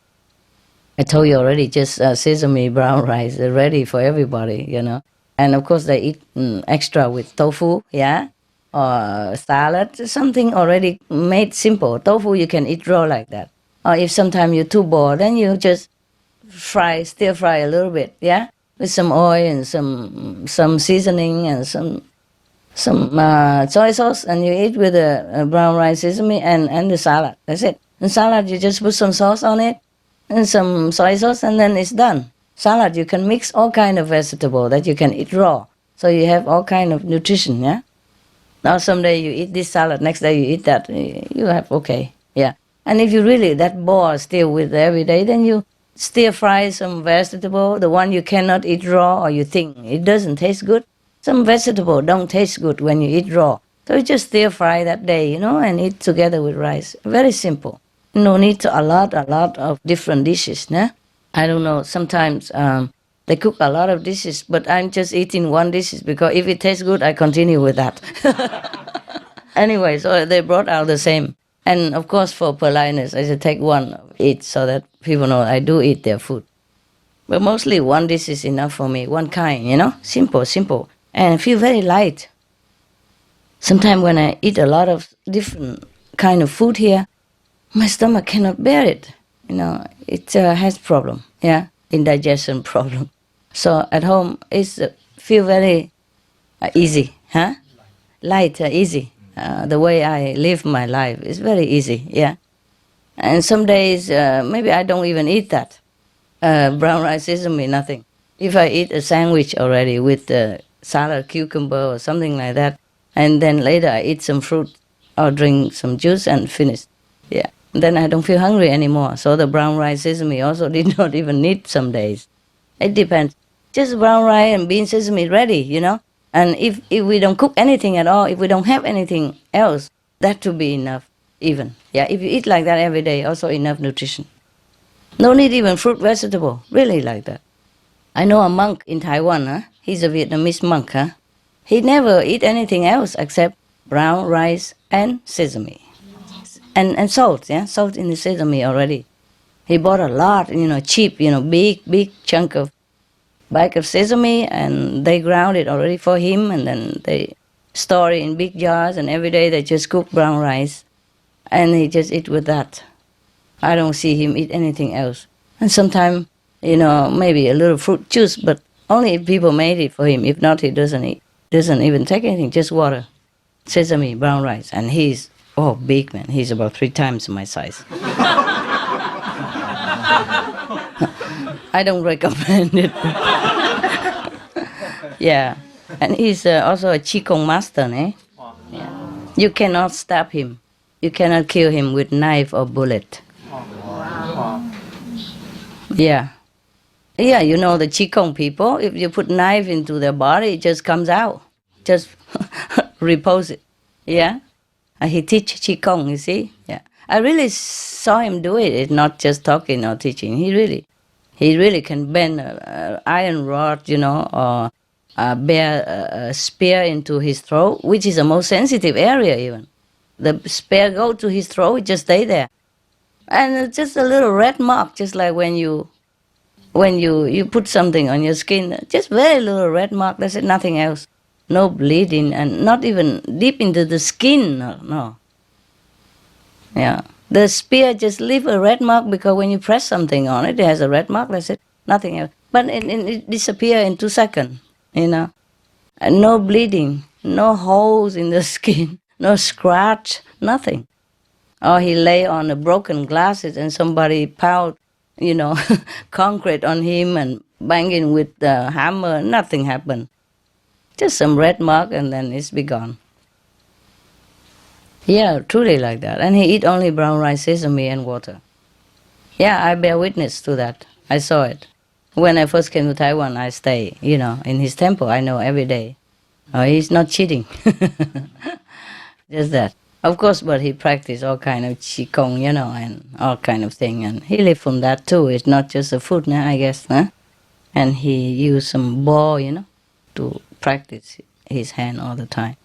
I told you already, just sesame brown rice, ready for everybody, you know. And of course they eat extra with tofu, yeah, or salad, something already made simple. Tofu you can eat raw like that. Or if sometimes you're too bored, then you just stir fry a little bit, yeah, with some oil and some seasoning and some soy sauce, and you eat with the brown rice, sesame, and the salad. That's it. And salad, you just put some sauce on it and some soy sauce, and then it's done. Salad, you can mix all kind of vegetable that you can eat raw, so you have all kind of nutrition. Yeah. Now someday you eat this salad, next day you eat that. You have okay. Yeah. And if you really that bored still with every day, then you stir fry some vegetable, the one you cannot eat raw or you think it doesn't taste good. Some vegetable don't taste good when you eat raw. So you just stir fry that day, you know, and eat together with rice. Very simple. No need to a lot of different dishes, nah? I don't know, sometimes they cook a lot of dishes, but I'm just eating one dish because if it tastes good, I continue with that. Anyway, so they brought out the same. And of course, for politeness, I should take one of each so that people know I do eat their food. But mostly one dish is enough for me, one kind, you know, simple. And I feel very light. Sometimes when I eat a lot of different kind of food here, my stomach cannot bear it. You know, it has problem, yeah, indigestion problem. So at home, it's feel very easy, huh? Light, easy. The way I live my life is very easy, yeah. And some days, maybe I don't even eat that. Brown rice, sesame, nothing. If I eat a sandwich already with salad, cucumber, or something like that, and then later I eat some fruit or drink some juice and finish, yeah. Then I don't feel hungry anymore. So the brown rice, sesame also did not even need some days. It depends. Just brown rice and bean sesame ready, you know. And if we don't cook anything at all, if we don't have anything else, that would be enough even. Yeah, if you eat like that every day, also enough nutrition. No need even fruit, vegetable, really like that. I know a monk in Taiwan, huh? He's a Vietnamese monk, huh? He never eat anything else except brown rice and sesame. And salt, yeah, salt in the sesame already. He bought a lot, you know, cheap, you know, big chunk of bag of sesame, and they ground it already for him, and then they store it in big jars, and every day they just cook brown rice, and he just eat with that. I don't see him eat anything else. And sometimes, you know, maybe a little fruit juice, but only if people made it for him. If not, he doesn't eat. Doesn't even take anything, just water, sesame, brown rice, and he's big man. He's about 3 times my size. I don't recommend it. Yeah, and he's also a qigong master, eh? Yeah. You cannot stab him. You cannot kill him with knife or bullet. Yeah. Yeah, you know the qigong people, if you put knife into their body, it just comes out. Just repose it. Yeah? He teach qigong, you see? Yeah. I really saw him do it. It's not just talking or teaching. He really can bend an iron rod, you know, or bear a spear into his throat, which is the most sensitive area even. The spear go to his throat, it just stay there. And it's just a little red mark, just like when you put something on your skin, just very little red mark, that's it, nothing else. No bleeding, and not even deep into the skin, no. Yeah. The spear just leave a red mark because when you press something on it, it has a red mark, that's it, nothing else. But it disappears in 2 seconds, you know. And no bleeding, no holes in the skin, no scratch, nothing. Or he lay on a broken glasses and somebody pound concrete on him and banging with the hammer, nothing happened. Just some red mark and then it's be gone. Yeah, truly like that. And he eat only brown rice, sesame and water. Yeah, I bear witness to that. I saw it. When I first came to Taiwan, I stay, in his temple. I know every day. He's not cheating. Just that. Of course, but he practiced all kind of qigong, and all kind of thing. And he lived from that too. It's not just the food, I guess. And he used some ball, to practice his hand all the time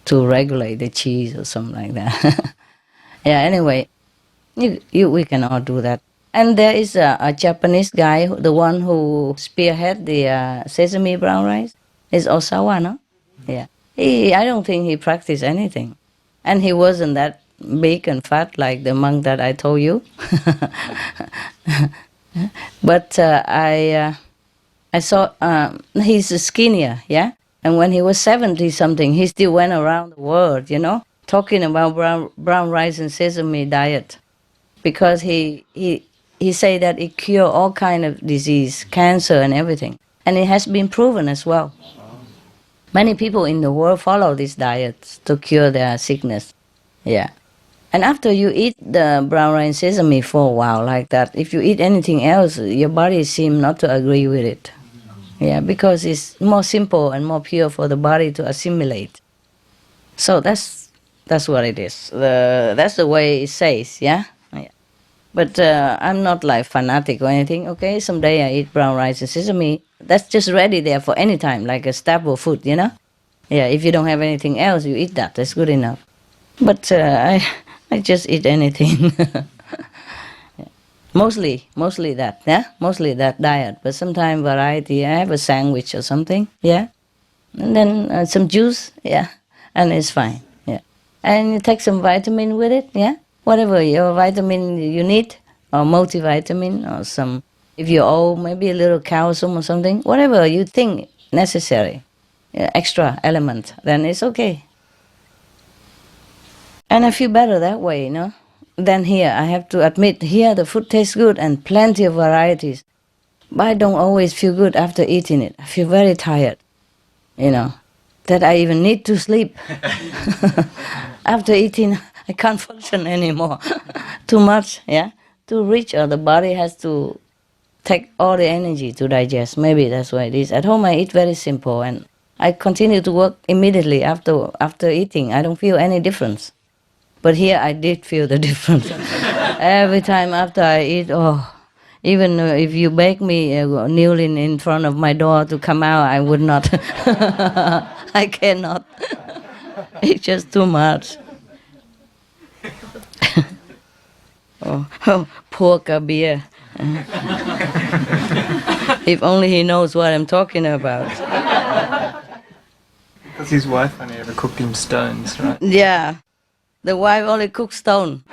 to regulate the cheese or something like that. Yeah, anyway, we can all do that. And there is a Japanese guy, the one who spearhead the sesame brown rice, is Osawa, no? Yeah. I don't think he practiced anything. And he wasn't that big and fat like the monk that I told you. But I saw he's skinnier, yeah? And when he was 70-something, he still went around the world, talking about brown rice and sesame diet. Because he say that it cure all kind of disease, cancer and everything. And it has been proven as well. Many people in the world follow these diets to cure their sickness. Yeah. And after you eat the brown rice sesame for a while like that, if you eat anything else, your body seems not to agree with it. Yeah, because it's more simple and more pure for the body to assimilate. So that's what it is. That's the way it says, yeah? But I'm not like fanatic or anything, okay? Someday I eat brown rice and sesame. That's just ready there for any time, like a staple food, Yeah, if you don't have anything else, you eat that. That's good enough. But I just eat anything. Yeah. Mostly that, yeah? Mostly that diet. But sometimes variety, I have a sandwich or something, yeah? And then some juice, yeah? And it's fine, yeah. And you take some vitamin with it, yeah? Whatever your vitamin you need, or multivitamin, or some, if you're old, maybe a little calcium or something, whatever you think necessary, extra element, then it's okay. And I feel better that way, Than here. I have to admit, here the food tastes good and plenty of varieties. But I don't always feel good after eating it. I feel very tired, that I even need to sleep. After eating, I can't function anymore. Too much, yeah? Too rich, or the body has to take all the energy to digest. Maybe that's why it is. At home, I eat very simple, and I continue to work immediately after eating. I don't feel any difference. But here, I did feel the difference. Every time after I eat, even if you beg me kneeling in front of my door to come out, I would not. I cannot. It's just too much. Poor Kabir. If only he knows what I'm talking about. Because his wife only ever cooked him stones, right? Yeah, the wife only cooks stone.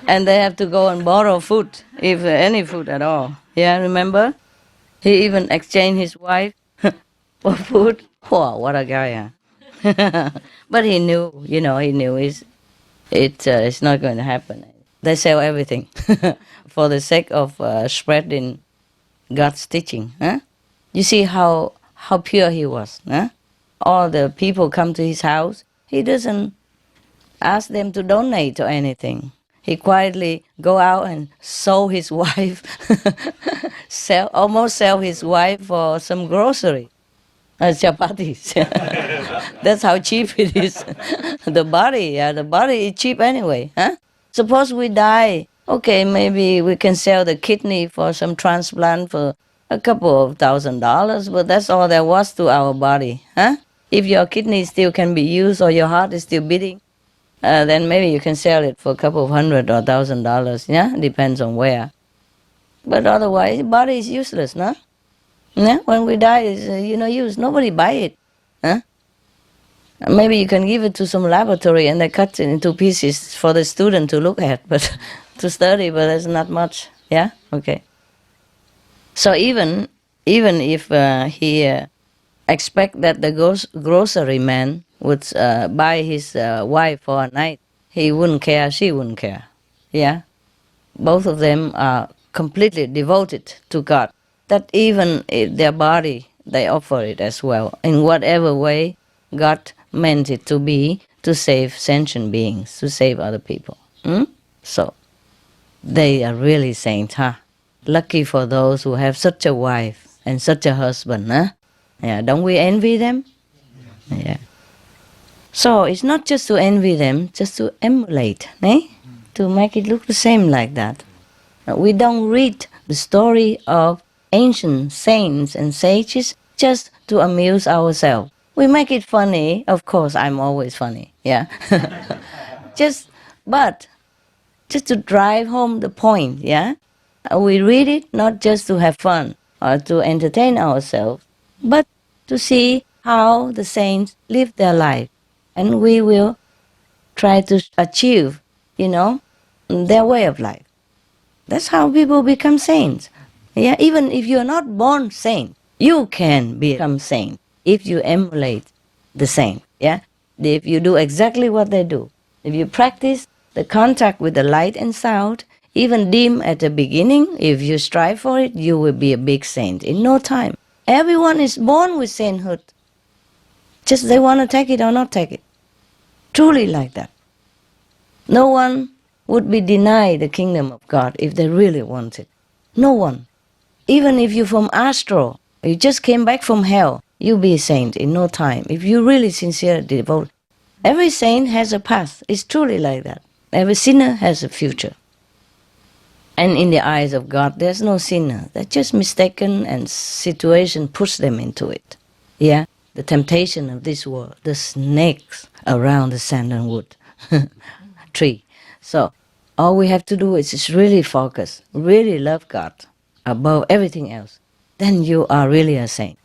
And they have to go and borrow food, if any food at all. Yeah, remember? He even exchanged his wife for food. Wow, what a guy, huh? But he knew, he knew it's not going to happen. They sell everything for the sake of spreading God's teaching. Huh? You see how pure he was. Huh? All the people come to his house. He doesn't ask them to donate or anything. He quietly go out and sold his wife, almost sell his wife for some grocery. Chapatis. That's how cheap it is. The body is cheap anyway. Huh? Suppose we die, okay, maybe we can sell the kidney for some transplant for a couple of $1,000, but that's all there was to our body. Huh? If your kidney still can be used or your heart is still beating, then maybe you can sell it for a couple of $100 or $1,000. Yeah, depends on where. But otherwise, body is useless, no? Yeah? When we die, it's no use. Nobody buy it. Huh? Maybe you can give it to some laboratory and they cut it into pieces for the student to look at, but to study, but there's not much. Yeah? Okay. So even if he expect that the grocery man would buy his wife for a night, he wouldn't care, she wouldn't care. Yeah? Both of them are completely devoted to God. That even their body, they offer it as well. In whatever way God meant it to be, to save sentient beings, to save other people. So, they are really saints, huh? Lucky for those who have such a wife and such a husband, huh? Yeah, don't we envy them? Yeah. So it's not just to envy them, just to emulate, eh? To make it look the same like that. We don't read the story of ancient saints and sages just to amuse ourselves. We make it funny. Of course, I'm always funny, yeah. But just to drive home the point, yeah. We read it not just to have fun or to entertain ourselves, but to see how the saints live their life. And we will try to achieve, their way of life. That's how people become saints. Yeah, even if you're not born saint, you can become saint if you emulate the saint. Yeah, if you do exactly what they do. If you practice the contact with the light and sound, even dim at the beginning, if you strive for it, you will be a big saint in no time. Everyone is born with sainthood. Just they want to take it or not take it. Truly like that. No one would be denied the kingdom of God if they really want it. No one. Even if you're from astral, you just came back from hell, you'll be a saint in no time. If you really sincerely devote. Every saint has a past. It's truly like that. Every sinner has a future. And in the eyes of God, there's no sinner. They're just mistaken and situation push them into it. Yeah? The temptation of this world, the snakes around the sandalwood tree. So all we have to do is just really focus, really love God above everything else. Then you are really a saint.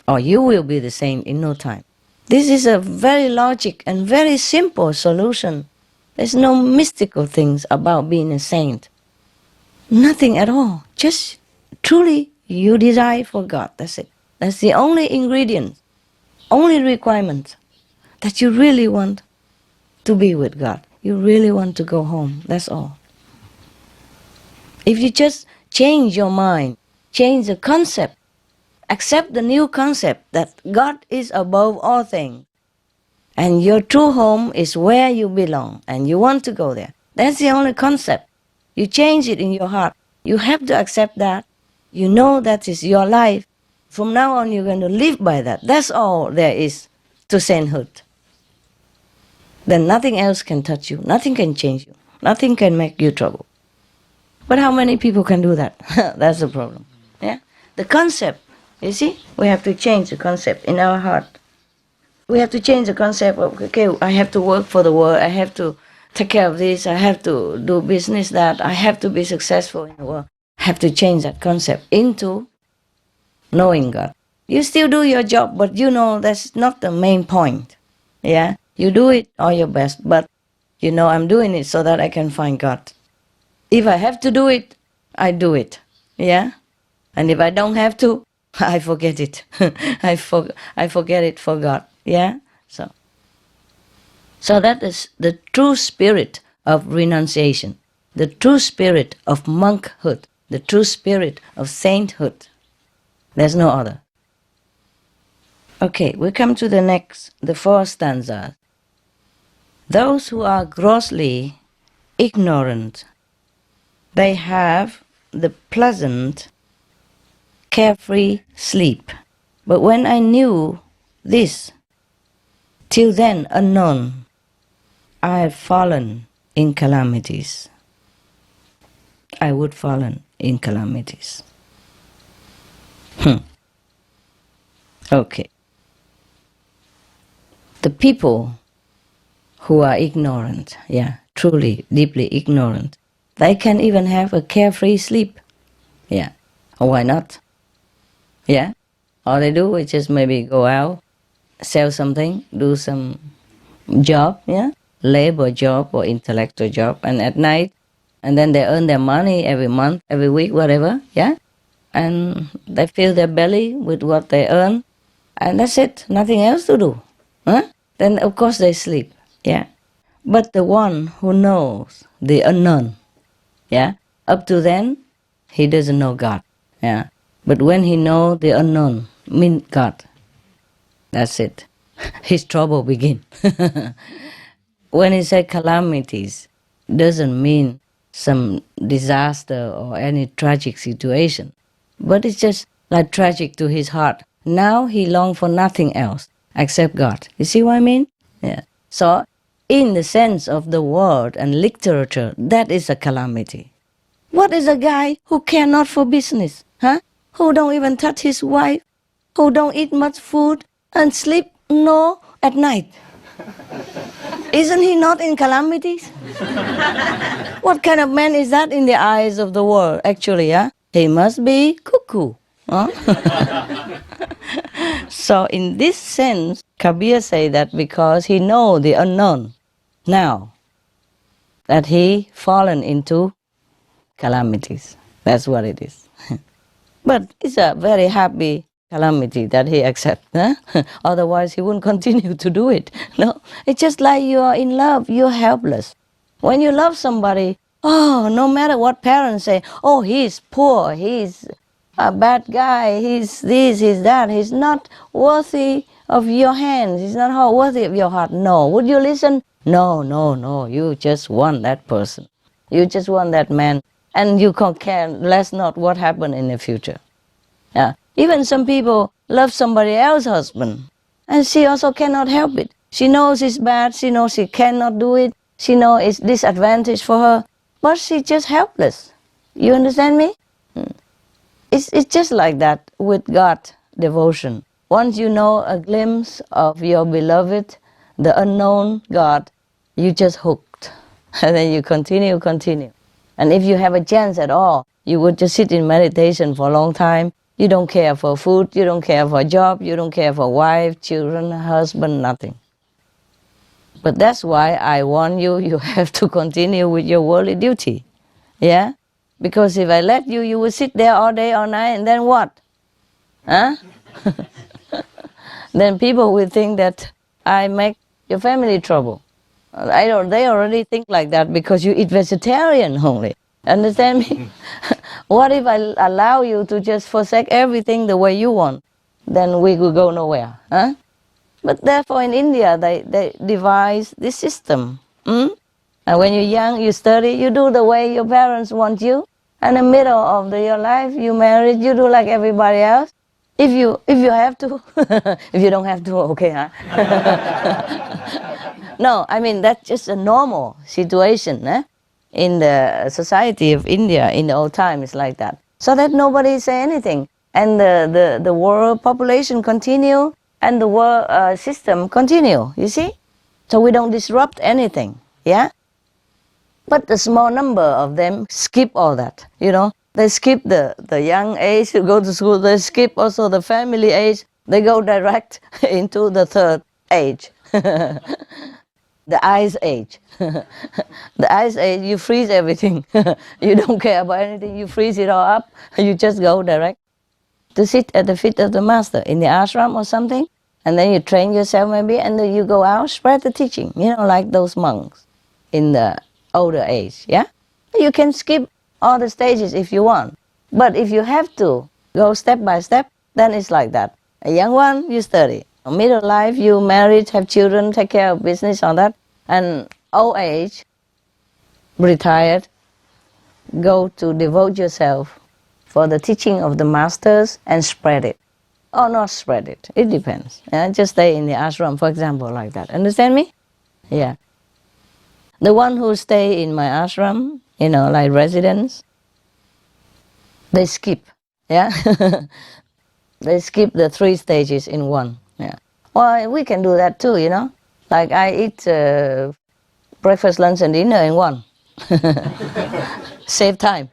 Or you will be the saint in no time. This is a very logic and very simple solution. There's no mystical things about being a saint. Nothing at all. Just truly you desire for God. That's it. That's the only ingredient, only requirement, that you really want to be with God. You really want to go home. That's all. If you just change your mind, change the concept, accept the new concept that God is above all things, and your true home is where you belong, and you want to go there. That's the only concept. You change it in your heart. You have to accept that. You know that is your life. From now on, you're going to live by that. That's all there is to sainthood. Then nothing else can touch you. Nothing can change you. Nothing can make you trouble. But how many people can do that? That's the problem. Yeah? The concept, you see? We have to change the concept in our heart. We have to change the concept of, okay, I have to work for the world. I have to take care of this. I have to do business that. I have to be successful in the world. I have to change that concept into knowing God. You still do your job, but you know that's not the main point. Yeah? You do it all your best, but you know I'm doing it so that I can find God. If I have to do it, I do it. Yeah? And if I don't have to, I forget it. I forget it for God. Yeah? So that is the true spirit of renunciation, the true spirit of monkhood, the true spirit of sainthood. There's no other. Okay, we come to the fourth stanza. Those who are grossly ignorant, they have the pleasant, carefree sleep. But when I knew this, till then unknown, I had fallen in calamities. I would fallen in calamities. Okay. The people who are ignorant, truly, deeply ignorant, they can even have a carefree sleep. Yeah. Or why not? Yeah. All they do is just maybe go out, sell something, do some job, labor job or intellectual job, and at night, and then they earn their money every month, every week, whatever, and they fill their belly with what they earn, and that's it, nothing else to do. Then of course they sleep, But the one who knows the unknown, yeah, up to then, he doesn't know God, yeah. But when he knows the unknown, mean God, that's it. His trouble begin. When he said calamities, doesn't mean some disaster or any tragic situation, but it's just like tragic to his heart. Now he longs for nothing else except God. You see what I mean? Yeah. So, in the sense of the word and literature, that is a calamity. What is a guy who care not for business, huh? Who don't even touch his wife, who don't eat much food and sleep no at night? Isn't he not in calamities? What kind of man is that in the eyes of the world, actually, huh? He must be cuckoo. Huh? So in this sense, Kabir say that because he know the unknown, now that he fallen into calamities. That's what it is. But it's a very happy calamity that he accepts. Huh? Otherwise, he wouldn't continue to do it. No, it's just like you are in love, you're helpless. When you love somebody, oh, no matter what parents say, oh, he's poor, he's a bad guy, he's this, he's that, he's not worthy of your hands, he's not worthy of your heart. No. Would you listen? No, no, no. You just want that person. You just want that man. And you can't care less not what happened in the future. Yeah. Even some people love somebody else's husband, and she also cannot help it. She knows it's bad, she knows she cannot do it, she knows it's disadvantage for her, but she's just helpless. You understand me? It's just like that with God devotion. Once you know a glimpse of your beloved, the unknown God, you just hooked. And then you continue. And if you have a chance at all, you would just sit in meditation for a long time. You don't care for food, you don't care for a job, you don't care for wife, children, husband, nothing. But that's why I warn you, you have to continue with your worldly duty. Yeah? Because if I let you, you will sit there all day, all night, and then what? Huh? Then people will think that I make your family trouble. They already think like that because you eat vegetarian only. Understand me? What if I allow you to just forsake everything the way you want? Then we will go nowhere. Huh? But therefore in India, they devise this system. And when you're young, you study, you do the way your parents want you. And in the middle of your life, you married, you do like everybody else. If you have to, if you don't have to, okay, huh? No, I mean, that's just a normal situation, eh? In the society of India in the old time, it's like that. So that nobody say anything. And the world population continue, and the world system continue, you see? So we don't disrupt anything, yeah? But the small number of them skip all that, you know? They skip the young age to go to school. They skip also the family age. They go direct into the third age. The ice age. The ice age, you freeze everything. You don't care about anything. You freeze it all up. You just go direct to sit at the feet of the master in the ashram or something. And then you train yourself maybe, and then you go out, spread the teaching, you know, like those monks in the older age, yeah? You can skip all the stages if you want. But if you have to go step by step, then it's like that. A young one, you study. A middle life, you married, have children, take care of business, all that. And old age, retired, go to devote yourself for the teaching of the masters and spread it. Or not spread it. It depends. Just stay in the ashram, for example, like that. Understand me? Yeah. The one who stay in my ashram, you know, like residents, they skip, yeah? They skip the 3 stages in one, yeah. Well, we can do that too, you know? Like I eat breakfast, lunch and dinner in one. Save time.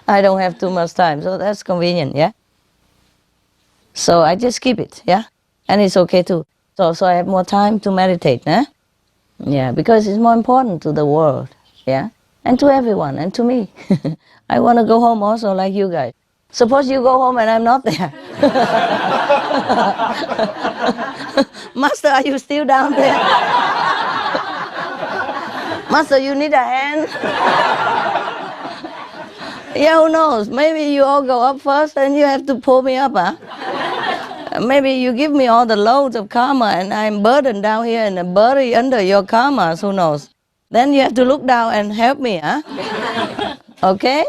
I don't have too much time, so that's convenient, yeah? So I just skip it, yeah? And it's okay too. So I have more time to meditate, eh? Yeah, because it's more important to the world, yeah? And to everyone, and to me. I want to go home also like you guys. Suppose you go home and I'm not there. Master, are you still down there? Master, you need a hand? Yeah, who knows? Maybe you all go up first and you have to pull me up, huh? Maybe you give me all the loads of karma and I'm burdened down here and buried under your karma, who knows? Then you have to look down and help me, huh? Okay?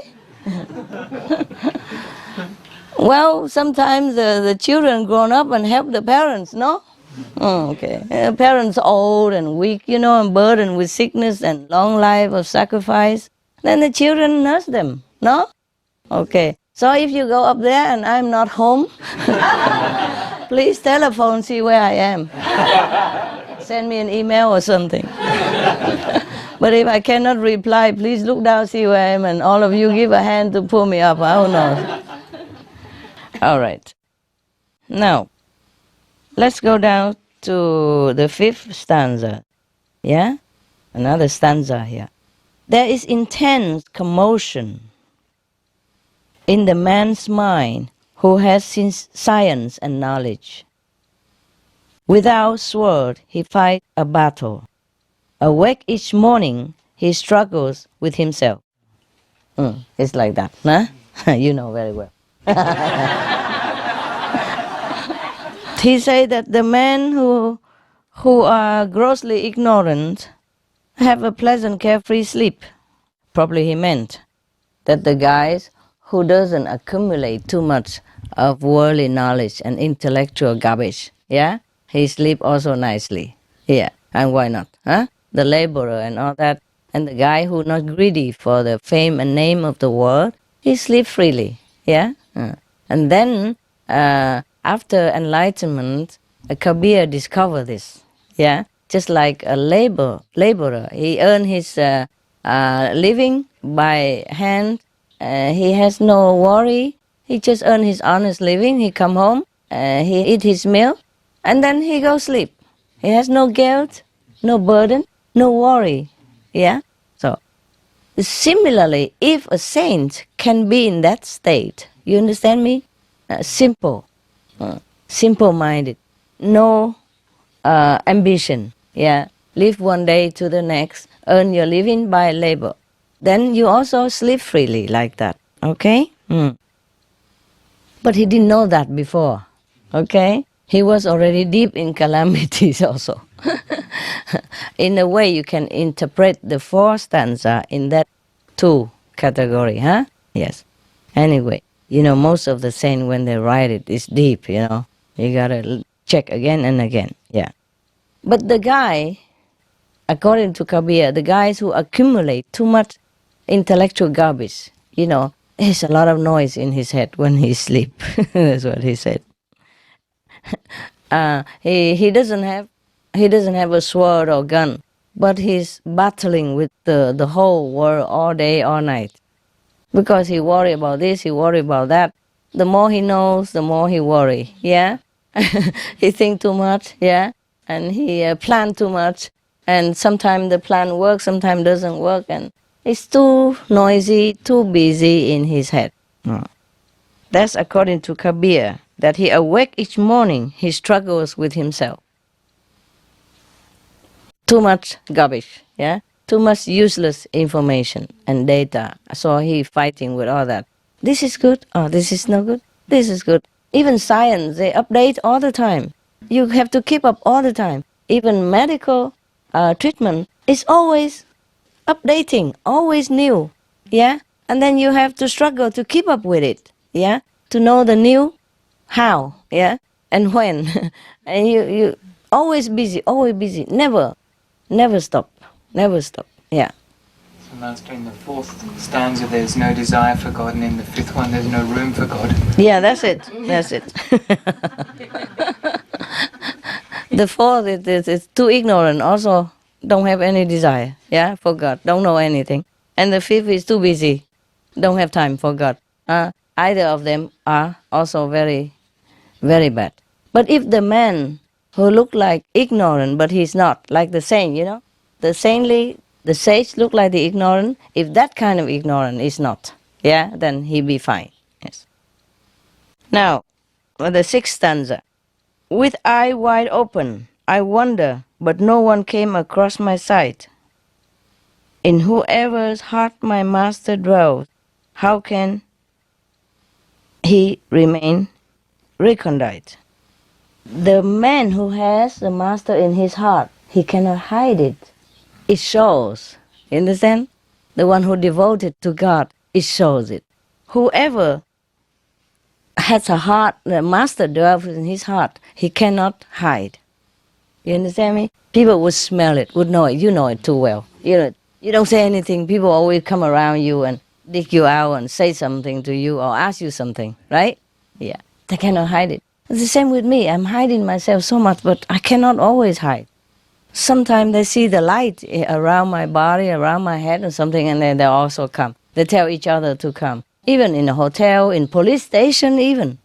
Well, sometimes the children grown up and help the parents, no? Okay. Parents old and weak, and burdened with sickness and long life of sacrifice. Then the children nurse them, no? Okay. So if you go up there and I'm not home, please telephone, see where I am. Send me an email or something. But if I cannot reply, please look down, see where I am, and all of you give a hand to pull me up. I don't know. All right. Now, let's go down to the 5th stanza. Yeah? Another stanza here. There is intense commotion in the man's mind who has science and knowledge. Without sword, he fights a battle. Awake each morning, he struggles with himself. It's like that, huh? You know very well. He said that the men who are grossly ignorant have a pleasant, carefree sleep. Probably he meant that the guys who doesn't accumulate too much of worldly knowledge and intellectual garbage, yeah, he sleep also nicely. Yeah, and why not? Huh? The laborer and all that, and the guy who not greedy for the fame and name of the world, he sleep freely. Yeah, and then after enlightenment, Kabir discovered this. Yeah, just like a laborer, he earned his living by hand. He has no worry. He just earn his honest living. He come home, he eat his meal, and then he go sleep. He has no guilt, no burden, no worry. Yeah. So similarly, if a saint can be in that state, you understand me? Simple, simple-minded, no ambition. Yeah. Live one day to the next. Earn your living by labor. Then you also sleep freely like that, okay? But he didn't know that before, okay? He was already deep in calamities also. In a way, you can interpret the 4th stanza in that 2 category, huh? Yes. Anyway, most of the saints, when they write it, it's deep, You gotta check again and again, yeah. But the guy, according to Kabir, the guys who accumulate too much intellectual garbage, there's a lot of noise in his head when he sleep. That's what he said. He doesn't have a sword or gun, but he's battling with the whole world all day, all night, because he worry about this, he worry about that. The more he knows, the more he worry. Yeah, he think too much. Yeah, and he plan too much, and sometimes the plan works, sometimes doesn't work, and it's too noisy, too busy in his head. That's according to Kabir, that he awake each morning, he struggles with himself. Too much garbage, yeah? Too much useless information and data. So he fighting with all that. This is good, oh, this is not good, this is good. Even science, they update all the time. You have to keep up all the time. Even medical treatment is always updating, always new, yeah? And then you have to struggle to keep up with it, yeah? To know the new how, yeah? And when. And you always busy, never stop, yeah. So Master, in the 4th stanza there's no desire for God, and in the 5th one there's no room for God. Yeah, that's it. The 4th is too ignorant, also don't have any desire, yeah, for God, don't know anything. And the 5th is too busy, don't have time for God. Either of them are also very, very bad. But if the man who look like ignorant, but he's not, like the saint, the sage look like the ignorant, if that kind of ignorant is not, yeah, then he be fine, yes. Now, the 6th stanza. With eye wide open, I wonder, but no one came across my sight. In whoever's heart my master dwells, how can he remain recondite? The man who has the master in his heart, he cannot hide it. It shows. You understand? The one who devoted to God, it shows it. Whoever has a heart, the master dwells in his heart, he cannot hide. You understand me? People would smell it, would know it. You know it too well. You don't say anything. People always come around you and dig you out and say something to you or ask you something, right? Yeah. They cannot hide it. It's the same with me. I'm hiding myself so much, but I cannot always hide. Sometimes they see the light around my body, around my head or something, and then they also come. They tell each other to come. Even in a hotel, in police station even.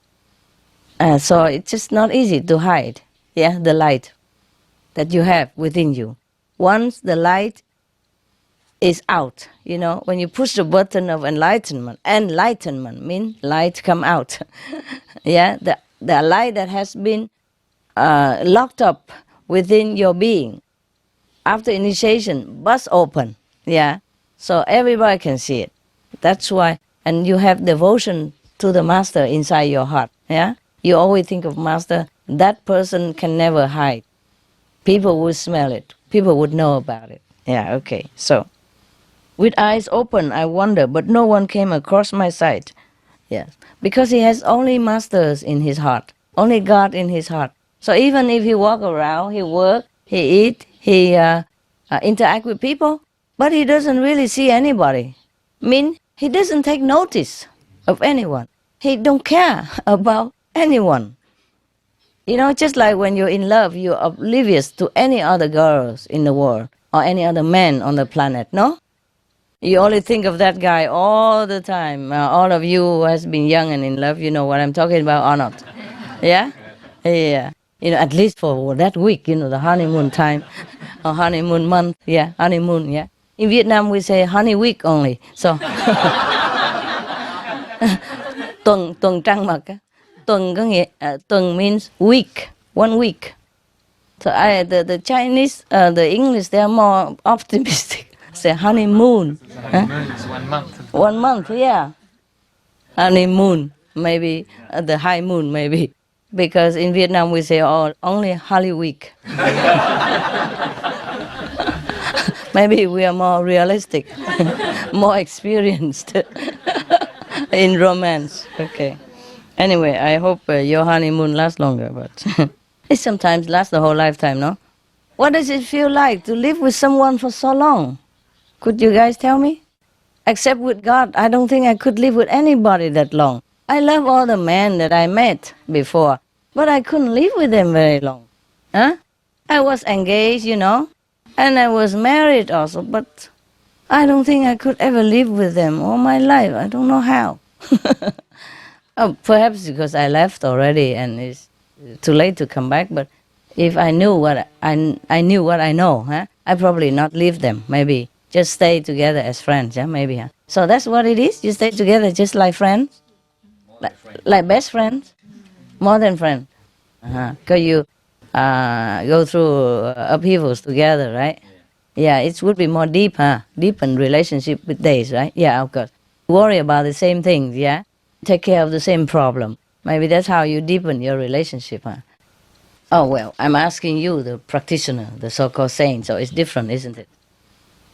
So it's just not easy to hide, yeah, the light that you have within you. Once the light is out, when you push the button of enlightenment means light come out. Yeah, the light that has been locked up within your being. After initiation, bursts open, yeah, so everybody can see it. That's why, and you have devotion to the master inside your heart, yeah. You always think of master, that person can never hide. People would smell it. People would know about it. Yeah, okay. So, with eyes open, I wonder, but no one came across my sight. Yes, because he has only masters in his heart, only God in his heart. So even if he walk around, he work, he eat, he interact with people, but he doesn't really see anybody. He doesn't take notice of anyone. He don't care about anyone. Just like when you're in love, you're oblivious to any other girls in the world or any other man on the planet, no? You only think of that guy all the time. All of you who has been young and in love, you know what I'm talking about or not? Yeah? Yeah. At least for that week, the honeymoon time or honeymoon month. Yeah, honeymoon, yeah. In Vietnam, we say honey week only. So, tuần trăng mật. Tuần có nghĩa, tuần means week, 1 week. So the Chinese, the English, they are more optimistic. Say honeymoon. Honeymoon is 1 month. 1 month, yeah. Honeymoon, maybe the high moon, maybe. Because in Vietnam we say only Holy Week. Maybe we are more realistic, more experienced in romance. Okay. Anyway, I hope your honeymoon lasts longer, but it sometimes lasts the whole lifetime, no? What does it feel like to live with someone for so long? Could you guys tell me? Except with God, I don't think I could live with anybody that long. I love all the men that I met before, but I couldn't live with them very long. Huh? I was engaged, and I was married also, but I don't think I could ever live with them all my life. I don't know how. Perhaps because I left already and it's too late to come back, but if I knew what I knew what I know, I probably not leave them, maybe. Just stay together as friends, yeah, maybe. Huh? So that's what it is? You stay together just like friends? Like best friends? More than friends? Because you go through upheavals together, right? Yeah, it would be more deep, deepen relationship with days, right? Yeah, of course. Worry about the same things, yeah? Take care of the same problem. Maybe that's how you deepen your relationship, huh? Oh, well, I'm asking you, the practitioner, the so-called saint, so it's different, isn't it?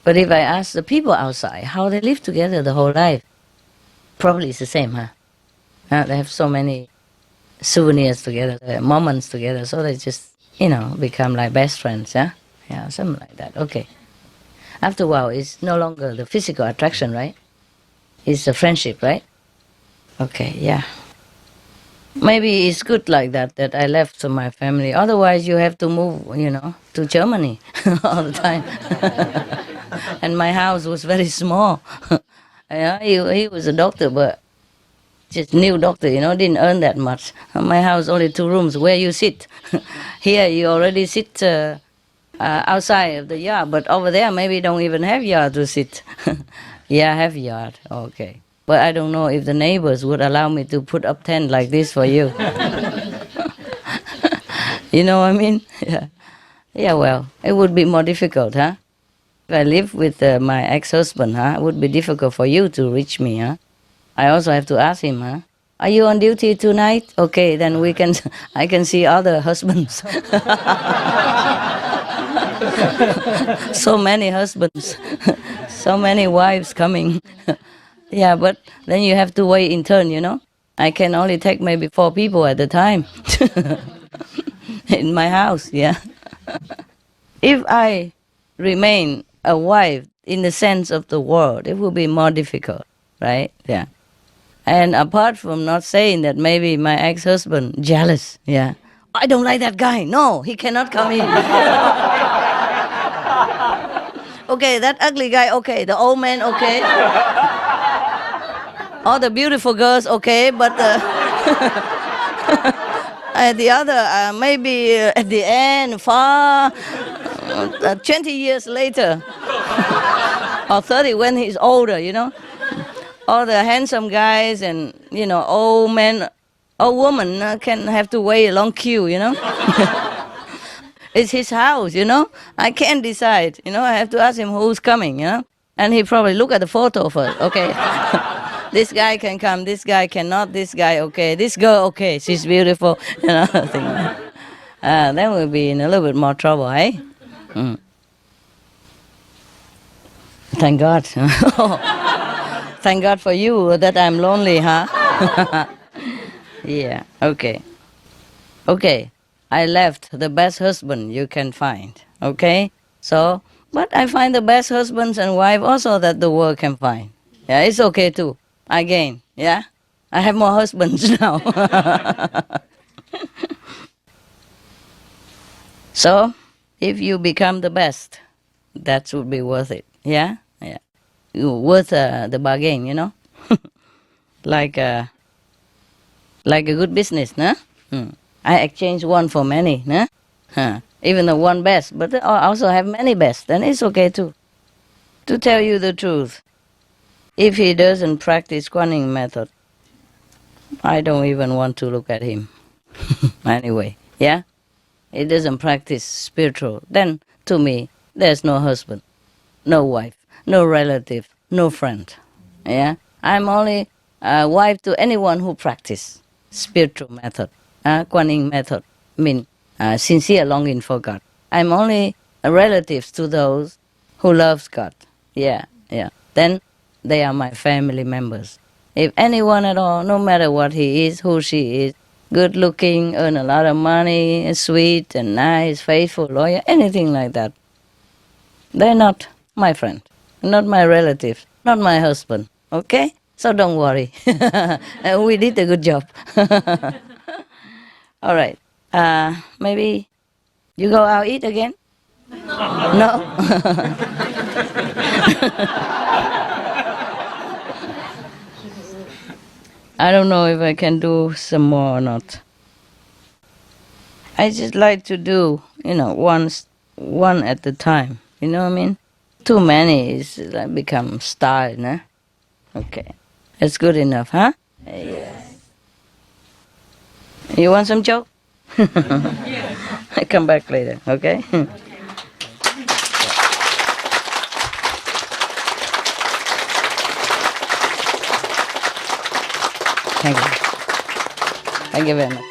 But if I ask the people outside how they live together the whole life, probably it's the same, huh? They have so many souvenirs together, moments together, so they just, become like best friends, yeah? Yeah, something like that, okay. After a while, it's no longer the physical attraction, right? It's the friendship, right? Okay, yeah. Maybe it's good like that I left to my family. Otherwise, you have to move, to Germany all the time. And my house was very small. He was a doctor, but just new doctor, didn't earn that much. My house only 2 rooms where you sit. Here you already sit outside of the yard, but over there maybe don't even have yard to sit. Yeah, I have yard, okay. But I don't know if the neighbors would allow me to put up tent like this for you. You know what I mean? Yeah. Yeah, well, it would be more difficult, huh? If I live with my ex-husband, it would be difficult for you to reach me. I also have to ask him, are you on duty tonight? Okay, then I can see other husbands. So many husbands, so many wives coming. Yeah, but then you have to wait in turn, I can only take maybe 4 people at a time in my house, yeah. If I remain a wife in the sense of the word, it will be more difficult, right? Yeah. And apart from not saying that, maybe my ex-husband jealous, yeah. I don't like that guy. No, he cannot come in. Okay, that ugly guy, okay. The old man, okay. All the beautiful girls, okay, but the other, maybe at the end, far, 20 years later, or 30 when he's older, all the handsome guys and, old men, old women can have to wait a long queue, It's his house, I can't decide, I have to ask him who's coming, And he probably look at the photo first, okay. This guy can come, this guy cannot, this guy, okay. This girl, okay, she's beautiful, Then we'll be in a little bit more trouble, eh? Mm. Thank God. Thank God for you that I'm lonely, huh? Yeah, okay. Okay, I left the best husband you can find, okay? So, but I find the best husbands and wife also that the world can find. Yeah, it's okay too. Again, yeah? I have more husbands now. So, if you become the best, that would be worth it, yeah? Yeah. Worth the bargain, like a good business, no? I exchange one for many, no? Even the one best, but I also have many best, then it's okay too. To tell you the truth, if he doesn't practice Kuan method, I don't even want to look at him. Anyway, yeah? He doesn't practice spiritual, then to me, there's no husband, no wife, no relative, no friend. Yeah, I'm only a wife to anyone who practice spiritual method, Kuan method, mean sincere longing for God. I'm only a relative to those who loves God. Yeah. Then they are my family members. If anyone at all, no matter what he is, who she is, good looking, earn a lot of money, sweet and nice, faithful, loyal, anything like that, they're not my friend, not my relative, not my husband, okay? So don't worry. We did a good job. All right. Maybe you go out eat again? No? I don't know if I can do some more or not. I just like to do, one at a time. You know what I mean? Too many is like become style, nah? Okay. That's good enough, huh? Yes. You want some joke? I come back later, okay? Thank you. Thank you very much.